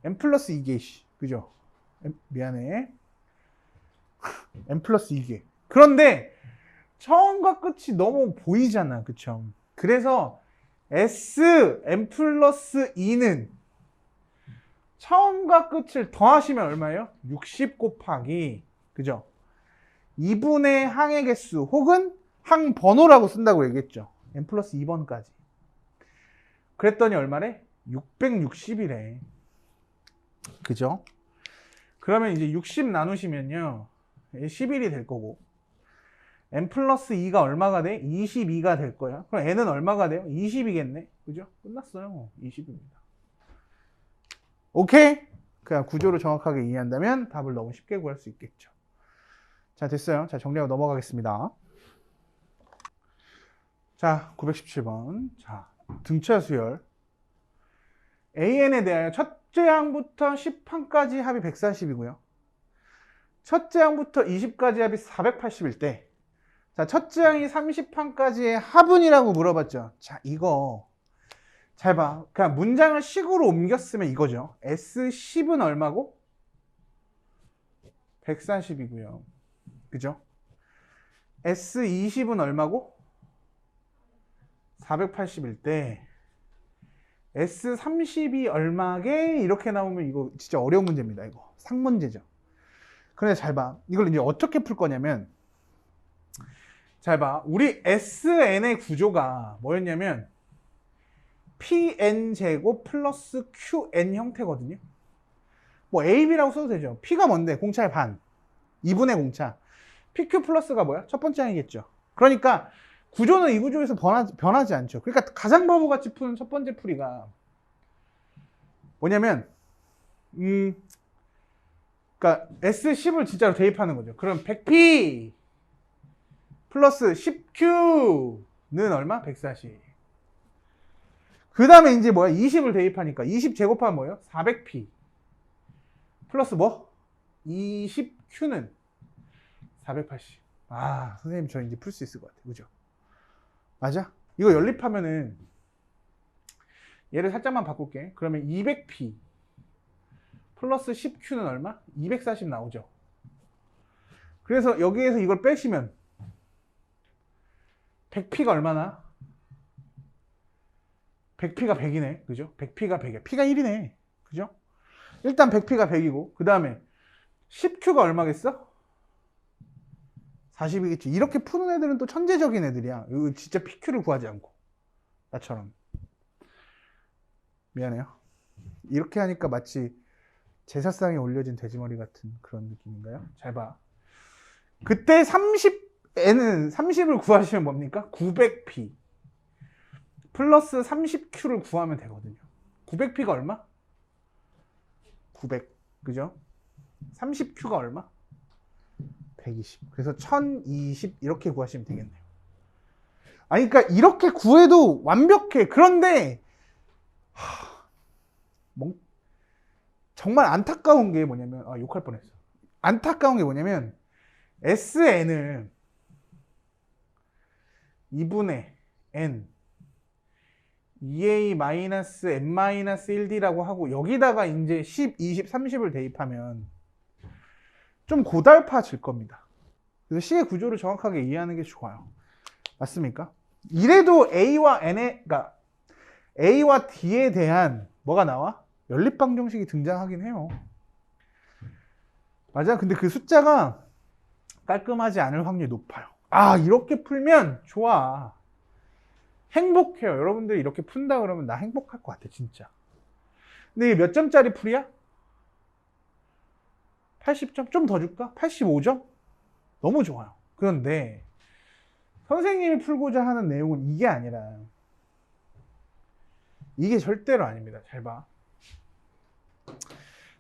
n 플러스 2개. 그죠? 미안해. n 플러스 2개. 그런데 처음과 끝이 너무 보이잖아. 그쵸? 그래서 s n 플러스 2는 처음과 끝을 더하시면 얼마예요? 60 곱하기 그죠? 2분의 항의 개수 혹은 항 번호라고 쓴다고 얘기했죠. n 플러스 2번까지. 그랬더니 얼마래? 660이래. 그죠? 그러면 이제 60 나누시면요. 11이 될 거고 n 플러스 2가 얼마가 돼? 22가 될 거야. 그럼 n은 얼마가 돼요? 20이겠네. 그죠? 끝났어요. 20입니다. 오케이? 그냥 구조를 정확하게 이해한다면 답을 너무 쉽게 구할 수 있겠죠. 자, 됐어요. 자, 정리하고 넘어가겠습니다. 자, 917번. 자, 등차 수열. AN에 대하여 첫째 항부터 10항까지 합이 140이고요. 첫째 항부터 20까지 합이 480일 때, 자, 첫째 항이 30항까지의 합은이라고 물어봤죠. 자, 이거 잘 봐. 그냥 문장을 식으로 옮겼으면 이거죠. S10은 얼마고? 140이고요. 그죠? S20은 얼마고? 480일 때 S30이 얼마게? 이렇게 나오면 이거 진짜 어려운 문제입니다. 이거 상문제죠. 그런데 잘 봐. 이걸 이제 어떻게 풀 거냐면 잘 봐. 우리 SN의 구조가 뭐였냐면 PN제곱 플러스 QN 형태거든요. 뭐 AB라고 써도 되죠. P가 뭔데? 공차의 반. 2분의 공차. PQ 플러스가 뭐야? 첫 번째 항이겠죠. 그러니까 구조는 이 구조에서 변하지 않죠. 그러니까 가장 바보같이 푸는 첫 번째 풀이가 뭐냐면 그러니까 S10을 진짜로 대입하는 거죠. 그럼 100P 플러스 10Q는 얼마? 140. 그 다음에 이제 뭐야? 20을 대입하니까 20 제곱하면 뭐예요? 400P 플러스 뭐? 20Q는 480. 아, 선생님 저 이제 풀 수 있을 것 같아요. 그죠? 맞아? 이거 연립하면은 얘를 살짝만 바꿀게. 그러면 200P 플러스 10Q는 얼마? 240 나오죠. 그래서 여기에서 이걸 빼시면 100P가 얼마나? 100P가 100이네. 그죠? 100P가 100이야. P가 1이네. 그죠? 일단 100P가 100이고 그 다음에 10Q가 얼마겠어? 40이겠지. 이렇게 푸는 애들은 또 천재적인 애들이야. 이거 진짜 PQ를 구하지 않고. 나처럼. 미안해요. 이렇게 하니까 마치 제사상에 올려진 돼지머리 같은 그런 느낌인가요? 잘 봐. 그때 30을 구하시면 뭡니까? 900P 플러스 30Q를 구하면 되거든요. 900P가 얼마? 900. 그죠? 30Q가 얼마? 120. 그래서 1020 이렇게 구하시면 되겠네요. 아니 그러니까 이렇게 구해도 완벽해. 그런데 정말 안타까운 게 뭐냐면 욕할 뻔했어. 안타까운 게 뭐냐면 SN을 2분의 N 2A-N-1D라고 하고 여기다가 이제 10, 20, 30을 대입하면 좀 고달파질 겁니다. 그래서 C의 구조를 정확하게 이해하는 게 좋아요. 맞습니까? 이래도 A와 N에, 그러니까 A와 D에 대한 뭐가 나와? 연립방정식이 등장하긴 해요. 맞아. 근데 그 숫자가 깔끔하지 않을 확률이 높아요. 아, 이렇게 풀면 좋아. 행복해요. 여러분들이 이렇게 푼다 그러면 나 행복할 것 같아, 진짜. 근데 이게 몇 점짜리 풀이야? 80점? 좀 더 줄까? 85점? 너무 좋아요. 그런데 선생님이 풀고자 하는 내용은 이게 아니라 이게 절대로 아닙니다. 잘 봐. 자,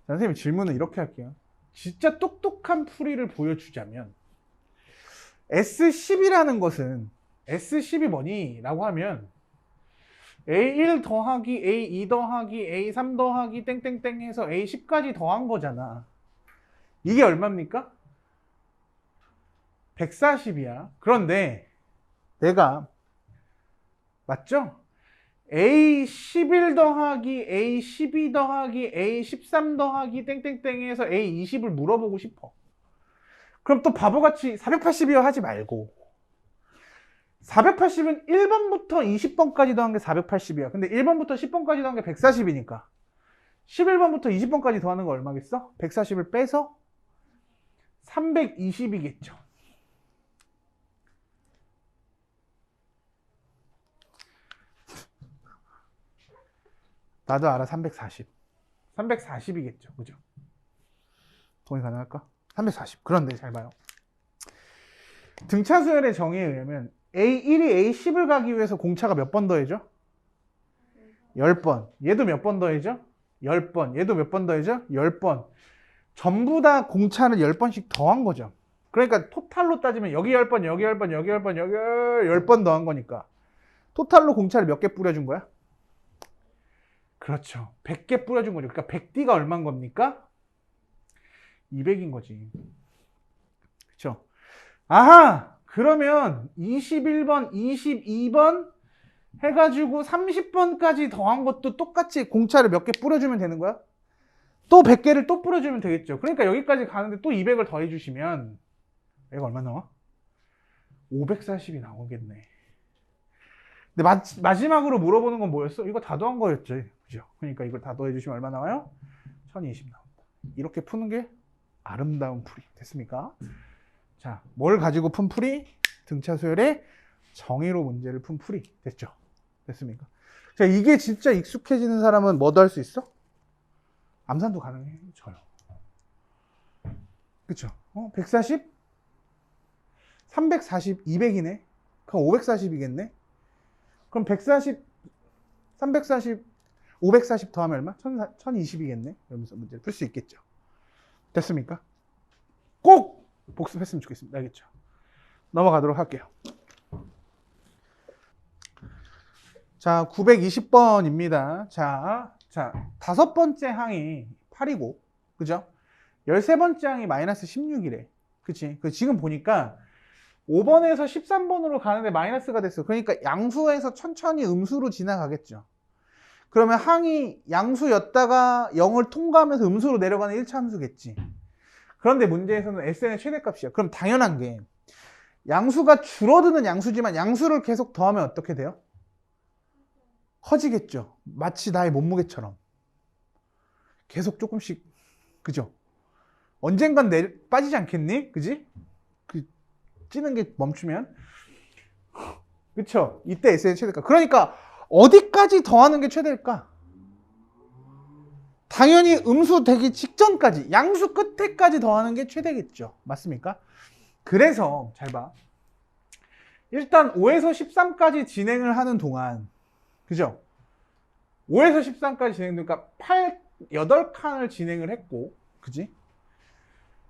선생님 질문은 이렇게 할게요. 진짜 똑똑한 풀이를 보여주자면 S10이라는 것은 S10이 뭐니? 라고 하면 A1 더하기 A2 더하기 A3 더하기 땡땡땡 해서 A10까지 더한 거잖아. 이게 얼마입니까? 140이야. 그런데 내가 맞죠? A11 더하기 A12 더하기 A13 더하기 땡땡땡 해서 A20을 물어보고 싶어. 그럼 또 바보같이 480이요 하지 말고 480은 1번부터 20번까지 더한 게 480이야. 근데 1번부터 10번까지 더한 게 140이니까 11번부터 20번까지 더하는 거 얼마겠어? 140을 빼서 320이겠죠. 나도 알아. 340. 340이겠죠. 그죠? 동의 가능할까? 340. 그런데 잘 봐요. 등차수열의 정의에 의하면 A1이 A10을 가기 위해서 공차가 몇 번 더해져? 10번. 얘도 몇 번 더해져? 10번. 얘도 몇 번 더해져? 10번. 전부 다 공차를 10번씩 더한 거죠. 그러니까 토탈로 따지면 여기 10번, 여기 10번, 여기 10번, 여기 10번 더한 거니까 토탈로 공차를 몇 개 뿌려준 거야? 그렇죠. 100개 뿌려준 거죠. 그러니까 100D가 얼마인 겁니까? 200인 거지. 그렇죠. 아하! 그러면 21번, 22번 해가지고 30번까지 더한 것도 똑같이 공차를 몇 개 뿌려주면 되는 거야? 또 100개를 또 뿌려주면 되겠죠. 그러니까 여기까지 가는데 또 200을 더해주시면 얘가 얼마 나와? 540이 나오겠네. 근데 마지막으로 물어보는 건 뭐였어? 이거 다 더한 거였지. 그죠? 그러니까 이걸 다 더해주시면 얼마 나와요? 1020 나온다. 이렇게 푸는 게 아름다운 풀이 됐습니까? 자, 뭘 가지고 푼 풀이? 등차 수열의 정의로 문제를 푼 풀이 됐죠. 됐습니까? 자, 이게 진짜 익숙해지는 사람은 뭐도 할 수 있어? 암산도 가능해져요. 그쵸? 140? 340, 200이네? 그럼 540이겠네? 그럼 140, 340, 540 더하면 얼마? 1020이겠네? 이러면서 문제를 풀 수 있겠죠. 됐습니까? 꼭 복습했으면 좋겠습니다. 알겠죠? 넘어가도록 할게요. 자, 920번입니다. 자, 다섯 번째 항이 8이고, 그죠? 13번째 항이 마이너스 16이래. 그치? 지금 보니까 5번에서 13번으로 가는데 마이너스가 됐어. 그러니까 양수에서 천천히 음수로 지나가겠죠. 그러면 항이 양수였다가 0을 통과하면서 음수로 내려가는 1차 함수겠지. 그런데 문제에서는 SN의 최대값이야. 그럼 당연한 게 양수가 줄어드는 양수지만 양수를 계속 더하면 어떻게 돼요? 커지겠죠. 마치 나의 몸무게처럼. 계속 조금씩, 그죠? 언젠간 빠지지 않겠니? 그지? 찌는 게 멈추면. 그쵸? 이때 SN의 최대값. 그러니까 어디까지 더하는 게 최대일까? 당연히 음수 되기 직전까지, 양수 끝에까지 더하는 게 최대겠죠. 맞습니까? 그래서 잘 봐. 일단 5에서 13까지 진행을 하는 동안, 그죠? 5에서 13까지 진행되니까 8칸을 진행을 했고, 그지?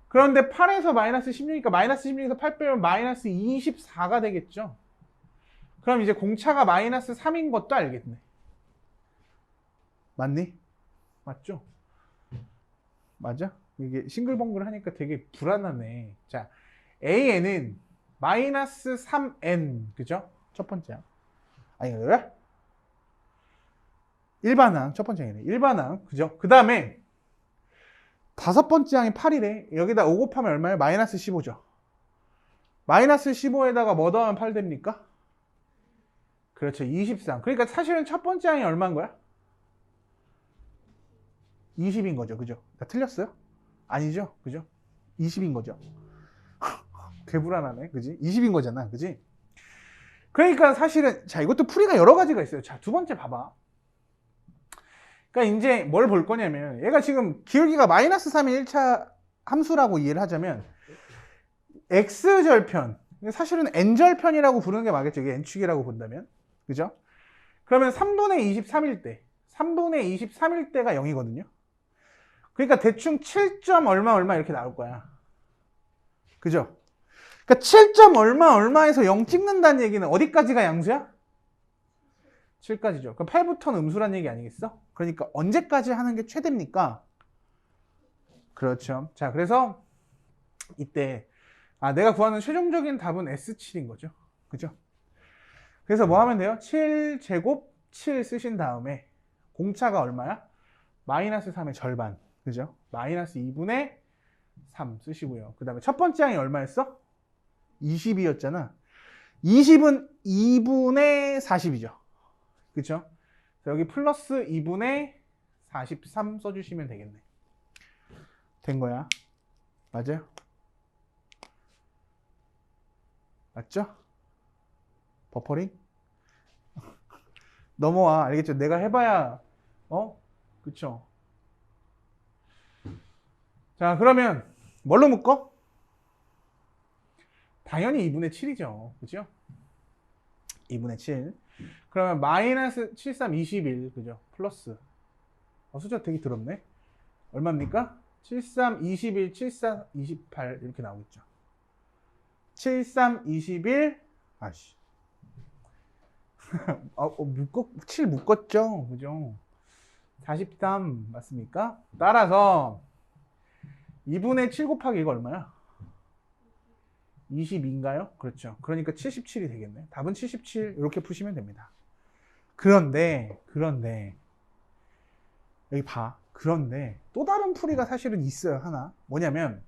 그런데 8에서 마이너스 16이니까 마이너스 16에서 8 빼면 마이너스 24가 되겠죠? 그럼 이제 공차가 마이너스 3인 것도 알겠네. 맞니? 맞죠? 맞아? 이게 싱글벙글 하니까 되게 불안하네. 자, AN은 마이너스 3N, 그죠? 첫 번째야. 아니, 그래? 일반항, 첫 번째 항이네. 일반항, 그죠? 그 다음에 다섯 번째 항이 8이래. 여기다 5 곱하면 얼마예요? 마이너스 15죠. 마이너스 15에다가 뭐 더하면 8 됩니까? 그렇죠. 23. 그러니까 사실은 첫 번째 항이 얼마인 거야? 20인 거죠. 그죠? 나 틀렸어요? 아니죠? 그죠? 20인 거죠. 개불안하네. 그지? 20인 거잖아. 그지? 그러니까 사실은, 자, 이것도 풀이가 여러 가지가 있어요. 자, 두 번째 봐봐. 그러니까 이제 뭘 볼 거냐면, 얘가 지금 기울기가 마이너스 3의 1차 함수라고 이해를 하자면, x절편, 사실은 n절편이라고 부르는 게 맞겠죠. 이게 n축이라고 본다면. 그죠? 그러면 3분의 23일 때, 3분의 23일 때가 0이거든요. 그러니까 대충 7점 얼마 얼마 이렇게 나올 거야. 그죠? 그러니까 7점 얼마 얼마에서 0 찍는다는 얘기는 어디까지가 양수야? 7까지죠. 그럼 8부터는 음수란 얘기 아니겠어? 그러니까 언제까지 하는 게 최대입니까? 그렇죠. 자, 그래서 이때 내가 구하는 최종적인 답은 S7인 거죠. 그죠? 그래서 뭐 하면 돼요? 7제곱 7 쓰신 다음에 공차가 얼마야? 마이너스 3의 절반. 그죠? 마이너스 2분의 3 쓰시고요. 그 다음에 첫 번째 항이 얼마였어? 20이었잖아. 20은 2분의 40이죠. 그쵸? 여기 플러스 2분의 43 써주시면 되겠네. 된 거야. 맞아요? 맞죠? 버퍼링? 넘어와. 알겠죠? 내가 해봐야, 그쵸? 자, 그러면 뭘로 묶어? 당연히 2분의 7이죠. 그죠? 2분의 7. 그러면 마이너스 73, 21. 그죠? 플러스. 숫자 되게 더럽네. 얼마입니까? 73, 21, 74, 28. 이렇게 나오겠죠. 73, 21. 아씨. 7 묶었죠? 그죠? 43. 맞습니까? 따라서 2분의 7 곱하기 이거 얼마야? 22인가요? 그렇죠. 그러니까 77이 되겠네. 답은 77 이렇게 푸시면 됩니다. 그런데 여기 봐. 그런데 또 다른 풀이가 사실은 있어요. 하나. 뭐냐면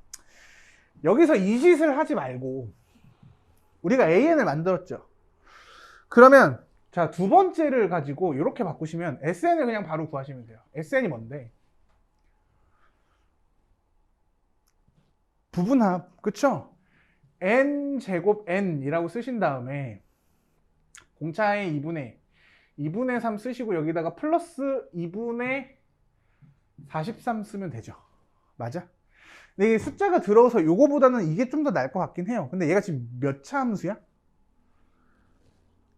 여기서 이 짓을 하지 말고 우리가 AN을 만들었죠. 그러면 자, 두 번째를 가지고 이렇게 바꾸시면 SN을 그냥 바로 구하시면 돼요. SN이 뭔데? 부분합. 그쵸? n제곱 n이라고 쓰신 다음에 공차의 2분의 3 쓰시고 여기다가 플러스 2분의 43 쓰면 되죠. 맞아? 근데 이게 숫자가 들어서 요거보다는 이게 좀 더 나을 것 같긴 해요. 근데 얘가 지금 몇 차 함수야?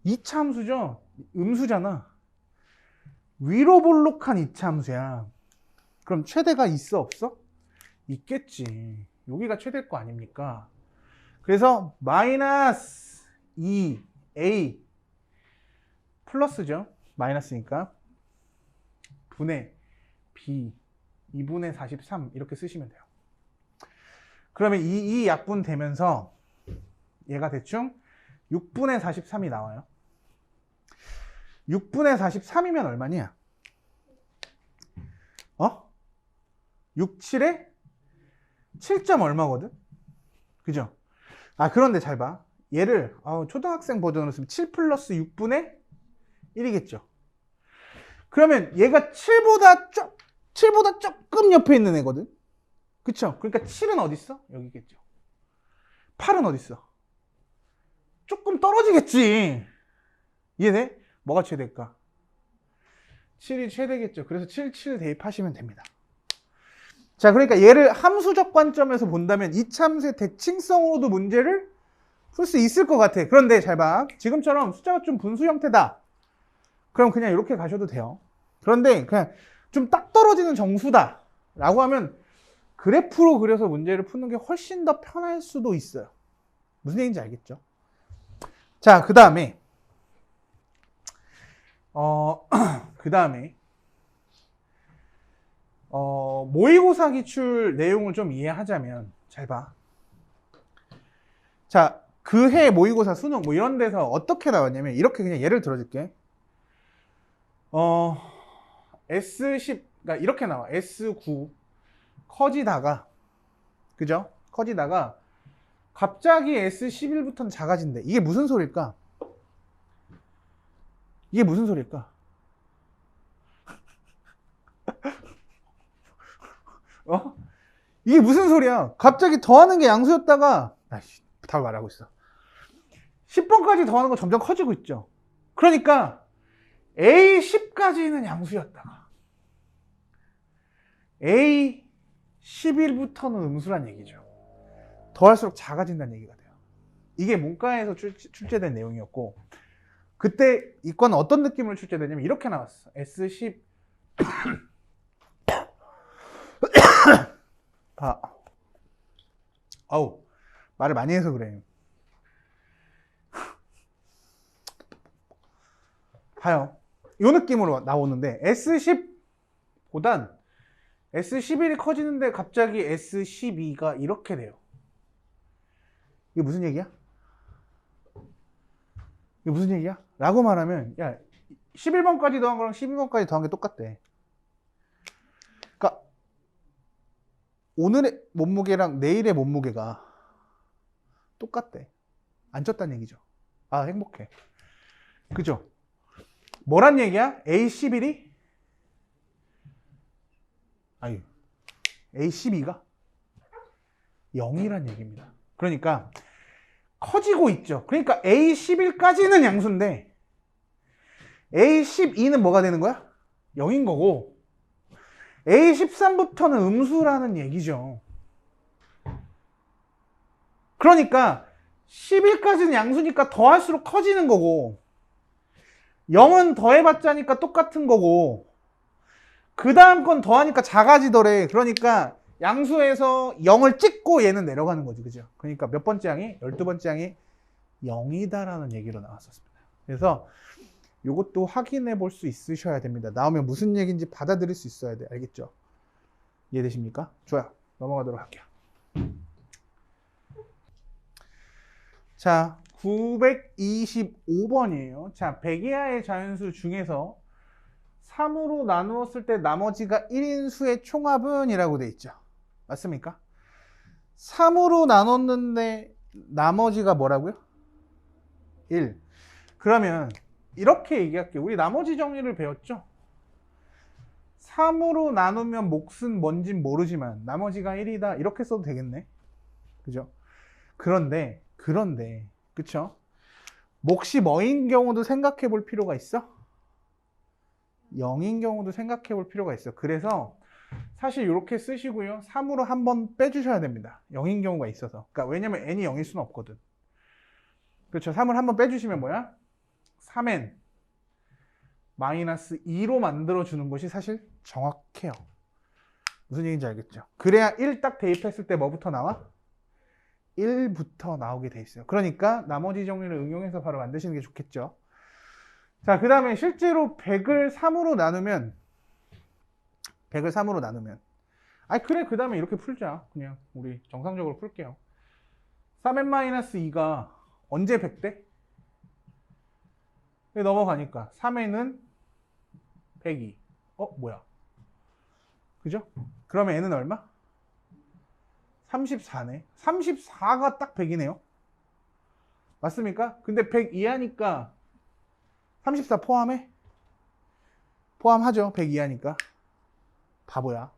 2차 함수죠? 음수잖아. 위로 볼록한 2차 함수야. 그럼 최대가 있어 없어? 있겠지. 여기가 최대일 거 아닙니까? 그래서 마이너스 2a 플러스죠. 마이너스니까 분의 b 2분의 43 이렇게 쓰시면 돼요. 그러면 이 약분 되면서 얘가 대충 6분의 43이 나와요. 6분의 43이면 얼마냐? 6, 7에 7점 얼마거든? 그죠? 아, 그런데 잘 봐. 얘를 초등학생 버전으로 쓰면 7 플러스 6분의 1이겠죠. 그러면 얘가 7보다 조금 옆에 있는 애거든? 그쵸? 그러니까 7은 어디 있어? 여기 있겠죠. 8은 어디 있어? 조금 떨어지겠지. 이해돼? 뭐가 최대일까? 7이 최대겠죠. 그래서 7 대입하시면 됩니다. 자, 그러니까 얘를 함수적 관점에서 본다면 이 참수의 대칭성으로도 문제를 풀 수 있을 것 같아. 그런데 잘 봐. 지금처럼 숫자가 좀 분수 형태다. 그럼 그냥 이렇게 가셔도 돼요. 그런데 그냥 좀 딱 떨어지는 정수다 라고 하면 그래프로 그려서 문제를 푸는 게 훨씬 더 편할 수도 있어요. 무슨 얘기인지 알겠죠? 자, 그 다음에 모의고사 기출 내용을 좀 이해하자면 잘 봐. 자, 그 해 모의고사 수능 뭐 이런 데서 어떻게 나왔냐면 이렇게 그냥 예를 들어줄게. S10 그러니까 이렇게 나와. S9 커지다가 그죠? 커지다가 갑자기 S11부터는 작아진대. 이게 무슨 소리일까? 이게 무슨 소리일까? 이게 무슨 소리야? 갑자기 더하는 게 양수였다가 답을 말하고 있어. 10번까지 더하는 거 점점 커지고 있죠. 그러니까 A10까지는 양수였다가 A11부터는 음수란 얘기죠. 더할수록 작아진다는 얘기가 돼요. 이게 문과에서 출제된 내용이었고 그때 이과는 어떤 느낌으로 출제되냐면 이렇게 나왔어. S10 말을 많이 해서 그래. 봐요. 이 느낌으로 나오는데 S10보단 S11이 커지는데 갑자기 S12가 이렇게 돼요. 이게 무슨 얘기야? 이게 무슨 얘기야? 라고 말하면 야 11번까지 더한 거랑 12번까지 더한 게 똑같대. 그러니까 오늘의 몸무게랑 내일의 몸무게가 똑같대. 안 쪘다는 얘기죠. 아, 행복해. 그죠? 뭐란 얘기야? A11이? 아니, A12가 0이란 얘기입니다. 그러니까 커지고 있죠. 그러니까 A11까지는 양수인데 A12는 뭐가 되는 거야? 0인 거고 A13부터는 음수라는 얘기죠. 그러니까 11까지는 양수니까 더할수록 커지는 거고 0은 더해봤자니까 똑같은 거고 그 다음 건 더하니까 작아지더래. 그러니까 양수에서 0을 찍고 얘는 내려가는 거지. 그죠? 그러니까 몇 번째 항이? 12번째 항이 0이다라는 얘기로 나왔었습니다. 그래서 이것도 확인해 볼 수 있으셔야 됩니다. 나오면 무슨 얘기인지 받아들일 수 있어야 돼. 알겠죠? 이해되십니까? 좋아요. 넘어가도록 할게요. 자, 925번이에요. 자, 100 이하의 자연수 중에서 3으로 나누었을 때 나머지가 1인 수의 총합은 이라고 돼 있죠. 맞습니까? 3으로 나눴는데 나머지가 뭐라고요? 1. 그러면 이렇게 얘기할게요. 우리 나머지 정리를 배웠죠? 3으로 나누면 몫은 뭔진 모르지만 나머지가 1이다. 이렇게 써도 되겠네. 그죠? 그런데 그쵸? 몫이 뭐인 경우도 생각해 볼 필요가 있어? 0인 경우도 생각해 볼 필요가 있어. 그래서 사실 이렇게 쓰시고요. 3으로 한번 빼주셔야 됩니다. 0인 경우가 있어서. 그러니까 왜냐면 n이 0일 수는 없거든. 그렇죠. 3을 한번 빼주시면 뭐야? 3n 마이너스 2로 만들어주는 것이 사실 정확해요. 무슨 얘기인지 알겠죠? 그래야 1 딱 대입했을 때 뭐부터 나와? 1부터 나오게 돼 있어요. 그러니까 나머지 정리를 응용해서 바로 만드시는 게 좋겠죠. 자, 그 다음에 실제로 100을 3으로 나누면 아니 그래, 그 다음에 이렇게 풀자. 그냥 우리 정상적으로 풀게요. 3n-2가 언제 100 돼? 넘어가니까 3n은 102. 뭐야? 그죠? 그러면 n은 얼마? 34네. 34가 딱 100이네요. 맞습니까? 근데 100 이하니까 34 포함해? 포함하죠. 100 이하니까. 바보야.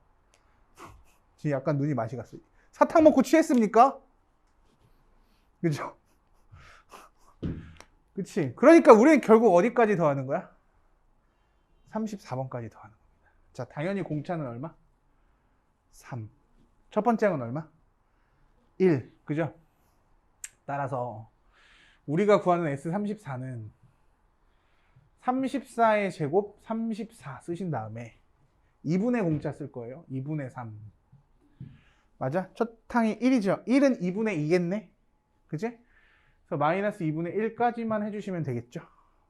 지금 약간 눈이 맛이 갔어요. 사탕 먹고 취했습니까? 그죠? 그치? 그러니까 우리는 결국 어디까지 더하는 거야? 34번까지 더하는 겁니다. 자, 당연히 공차는 얼마? 3. 첫 번째 건 얼마? 1. 그죠? 따라서 우리가 구하는 S34는 34의 제곱 34 쓰신 다음에 2분의 공차 쓸 거예요. 2분의 3. 맞아? 첫 항이 1이죠. 1은 2분의 2겠네? 그지? 그래서 마이너스 2분의 1까지만 해주시면 되겠죠?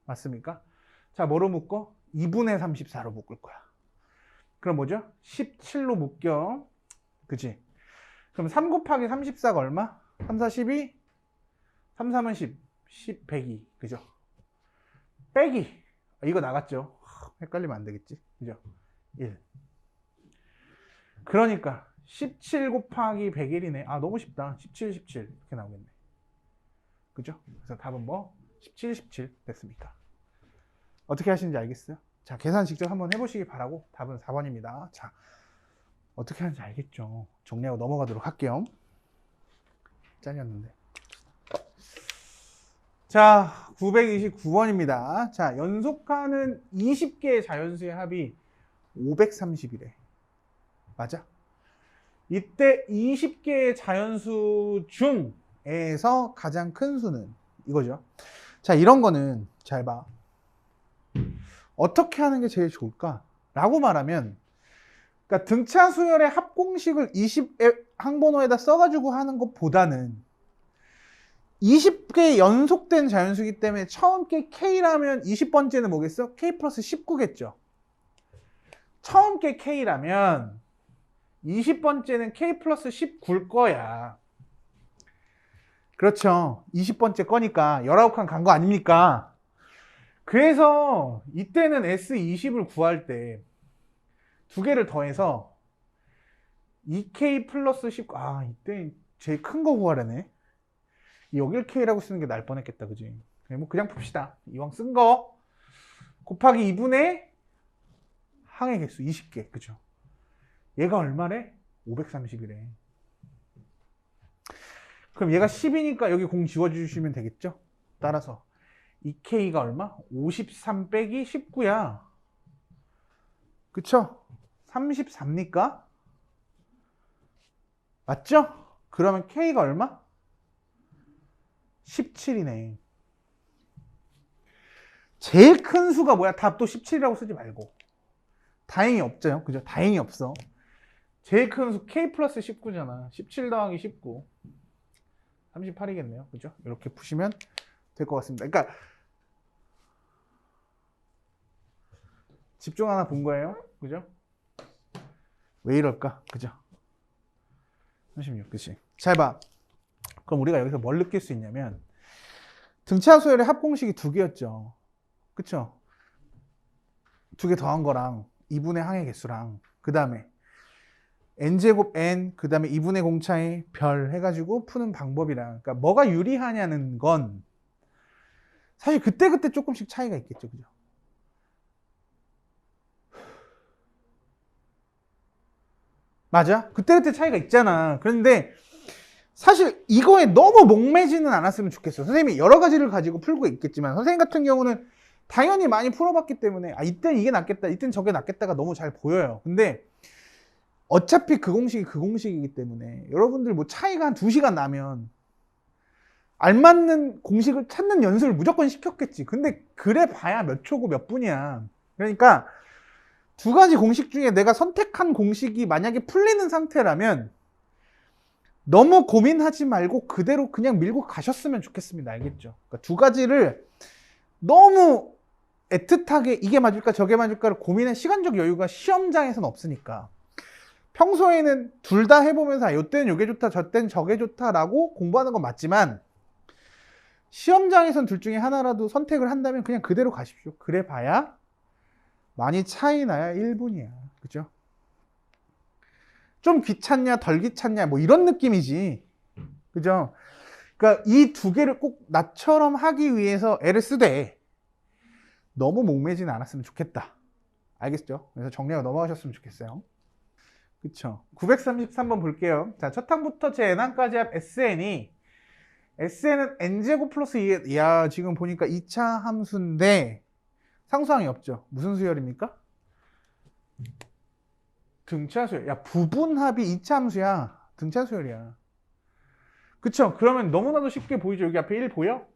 맞습니까? 자, 뭐로 묶어? 2분의 34로 묶을 거야. 그럼 뭐죠? 17로 묶여. 그치? 그럼 3 곱하기 34가 얼마? 3, 4, 12? 3, 3은 10. 10, 102. 그죠? 빼기. 이거 나갔죠? 헷갈리면 안 되겠지? 그죠? 1. 그러니까 17 곱하기 101이네. 아, 너무 쉽다. 17, 17. 이렇게 나오겠네. 그죠? 그래서 답은 뭐? 17, 17 됐습니까? 어떻게 하시는지 알겠어요? 자, 계산 직접 한번 해보시기 바라고 답은 4번입니다. 자, 어떻게 하는지 알겠죠? 정리하고 넘어가도록 할게요. 짠이었는데. 자, 929번입니다. 자, 연속하는 20개의 자연수의 합이 530이래. 맞아? 이때 20개의 자연수 중에서 가장 큰 수는 이거죠. 자, 이런 거는 잘 봐. 어떻게 하는 게 제일 좋을까? 라고 말하면, 그러니까 등차 수열의 합공식을 20의 항번호에다 써가지고 하는 것보다는 20개 연속된 자연수이기 때문에 처음 게 K라면 20번째는 뭐겠어? K 플러스 19겠죠. 처음 게 K라면 20번째는 K 플러스 19일 거야. 그렇죠. 20번째 거니까 19칸 간 거 아닙니까? 그래서 이때는 S20을 구할 때 두 개를 더해서 2K 플러스 19, 이때 제일 큰 거 구하려네. 여길 K라고 쓰는 게 날 뻔했겠다, 그지? 뭐 그냥 풉시다. 이왕 쓴 거 곱하기 2분의 항의 개수 20개, 그죠? 얘가 얼마래? 530이래. 그럼 얘가 10이니까 여기 공 지워주시면 되겠죠? 따라서 2K가 얼마? 53 빼기 19야. 그쵸? 34입니까? 맞죠? 그러면 K가 얼마? 17이네. 제일 큰 수가 뭐야? 답도 17이라고 쓰지 말고. 다행히 없죠. 그죠? 다행히 없어. 제일 큰 수 K 플러스 19잖아. 17 더하기 19. 38이겠네요. 그죠? 이렇게 푸시면 될 것 같습니다. 그러니까 집중 하나 본 거예요. 그죠? 왜 이럴까? 그죠? 36, 그치? 잘 봐. 그럼 우리가 여기서 뭘 느낄 수 있냐면 등차 수열의 합공식이 두 개였죠. 그쵸? 두 개 더한 거랑 2분의 항의 개수랑 그 다음에 n제곱 n 그 다음에 2분의 공차의 별 해가지고 푸는 방법이랑, 그러니까 뭐가 유리하냐는 건 사실 그때그때 조금씩 차이가 있겠죠. 그죠? 맞아? 그때그때 차이가 있잖아. 그런데 사실 이거에 너무 목매지는 않았으면 좋겠어요. 선생님이 여러 가지를 가지고 풀고 있겠지만 선생님 같은 경우는 당연히 많이 풀어봤기 때문에 아 이땐 이게 낫겠다, 이땐 저게 낫겠다가 너무 잘 보여요. 근데 어차피 그 공식이 그 공식이기 때문에 여러분들 뭐 차이가 한 2시간 나면 알맞는 공식을 찾는 연습을 무조건 시켰겠지. 근데 그래 봐야 몇 초고 몇 분이야. 그러니까 두 가지 공식 중에 내가 선택한 공식이 만약에 풀리는 상태라면 너무 고민하지 말고 그대로 그냥 밀고 가셨으면 좋겠습니다. 알겠죠? 그러니까 두 가지를 너무 애틋하게 이게 맞을까 저게 맞을까를 고민할 시간적 여유가 시험장에서는 없으니까 평소에는 둘 다 해보면서 요때는 요게 좋다 저때는 저게 좋다라고 공부하는 건 맞지만 시험장에선 둘 중에 하나라도 선택을 한다면 그냥 그대로 가십시오. 그래 봐야 많이 차이 나야 1분이야. 그죠? 좀 귀찮냐 덜 귀찮냐 뭐 이런 느낌이지. 그죠? 그러니까 이 두 개를 꼭 나처럼 하기 위해서 애를 쓰되 너무 목매지는 않았으면 좋겠다. 알겠죠? 그래서 정리하고 넘어가셨으면 좋겠어요. 그쵸? 933번 볼게요. 자, 첫 항부터 제 n항까지 합 SN이 SN은 n제곱 플러스 2, 야 지금 보니까 2차 함수인데 상수항이 없죠. 무슨 수열입니까? 등차 수열. 야 부분합이 2차 함수야. 등차 수열이야. 그쵸? 그러면 너무나도 쉽게 보이죠. 여기 앞에 1 보여?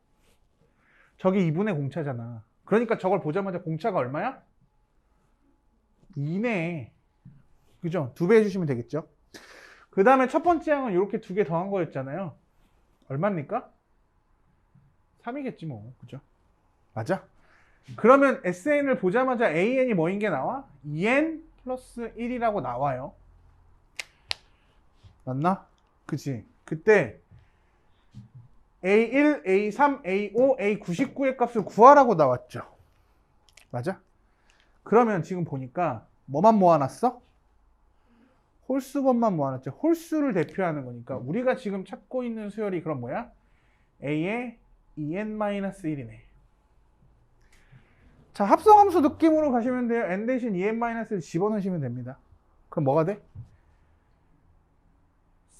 저게 2분의 공차잖아. 그러니까 저걸 보자마자 공차가 얼마야? 2네. 그죠? 2배 해주시면 되겠죠? 그 다음에 첫 번째 항은 이렇게 2개 더한 거였잖아요. 얼마입니까? 3이겠지 뭐. 그죠? 맞아? 그러면 SN을 보자마자 AN이 뭐인 게 나와? 2N 플러스 1이라고 나와요. 맞나? 그치? 그때 A1, A3, A5, A99의 값을 구하라고 나왔죠. 맞아? 그러면 지금 보니까 뭐만 모아놨어? 홀수번만 모아놨죠. 홀수를 대표하는 거니까 우리가 지금 찾고 있는 수열이 그럼 뭐야? A의 2n-1이네. 자, 합성함수 느낌으로 가시면 돼요. n 대신 2n-를 집어넣으시면 됩니다. 그럼 뭐가 돼?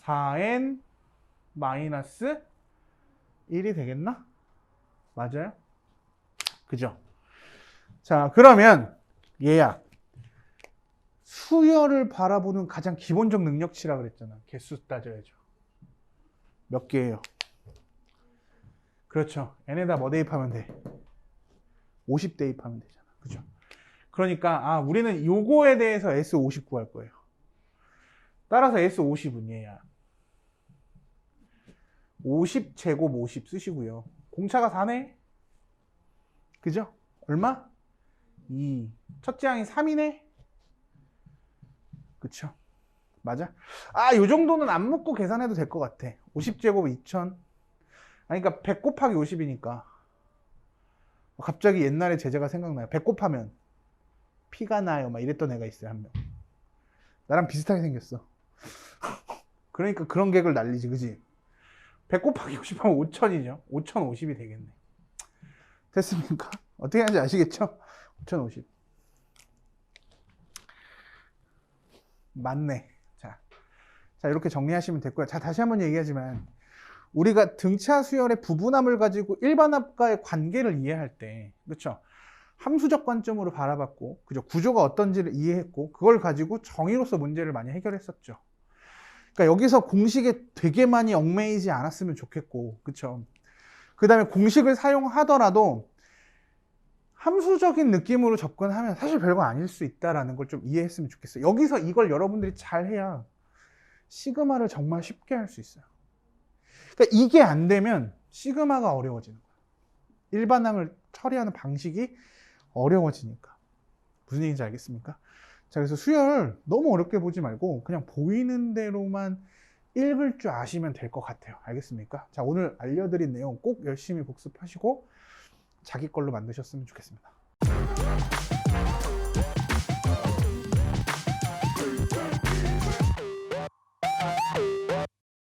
4n-1이 되겠나? 맞아요? 그죠? 자, 그러면 얘야. 수열을 바라보는 가장 기본적 능력치라 그랬잖아. 개수 따져야죠. 몇 개예요? 그렇죠. n에다 뭐 대입하면 돼? 50 대입하면 되잖아. 그죠? 그러니까 우리는 요거에 대해서 S50 구할 거예요. 따라서 S50은 얘야. 50 제곱 50 쓰시고요. 공차가 4네? 그죠? 얼마? 2. 첫째 항이 3이네? 그쵸? 맞아? 요 정도는 안 묻고 계산해도 될 것 같아. 50제곱 2000. 그러니까 100 곱하기 50이니까. 갑자기 옛날에 제자가 생각나요. 100 곱하면 피가 나요. 막 이랬던 애가 있어요, 한 명. 나랑 비슷하게 생겼어. 그러니까 그런 개그를 날리지, 그지? 100 곱하기 50하면 5000이죠. 5050이 되겠네. 됐습니까? 어떻게 하는지 아시겠죠? 5050. 맞네. 자, 이렇게 정리하시면 됐고요. 자, 다시 한번 얘기하지만 우리가 등차 수열의 부분함을 가지고 일반합과의 관계를 이해할 때, 그렇죠? 함수적 관점으로 바라봤고, 그죠? 구조가 어떤지를 이해했고, 그걸 가지고 정의로서 문제를 많이 해결했었죠. 그러니까 여기서 공식에 되게 많이 얽매이지 않았으면 좋겠고, 그렇죠? 그 다음에 공식을 사용하더라도 함수적인 느낌으로 접근하면 사실 별거 아닐 수 있다는 걸 좀 이해했으면 좋겠어요. 여기서 이걸 여러분들이 잘 해야 시그마를 정말 쉽게 할 수 있어요. 그러니까 이게 안 되면 시그마가 어려워지는 거예요. 일반항을 처리하는 방식이 어려워지니까. 무슨 얘기인지 알겠습니까? 자, 그래서 수열 너무 어렵게 보지 말고 그냥 보이는 대로만 읽을 줄 아시면 될 것 같아요. 알겠습니까? 자, 오늘 알려드린 내용 꼭 열심히 복습하시고 자기 걸로 만드셨으면 좋겠습니다.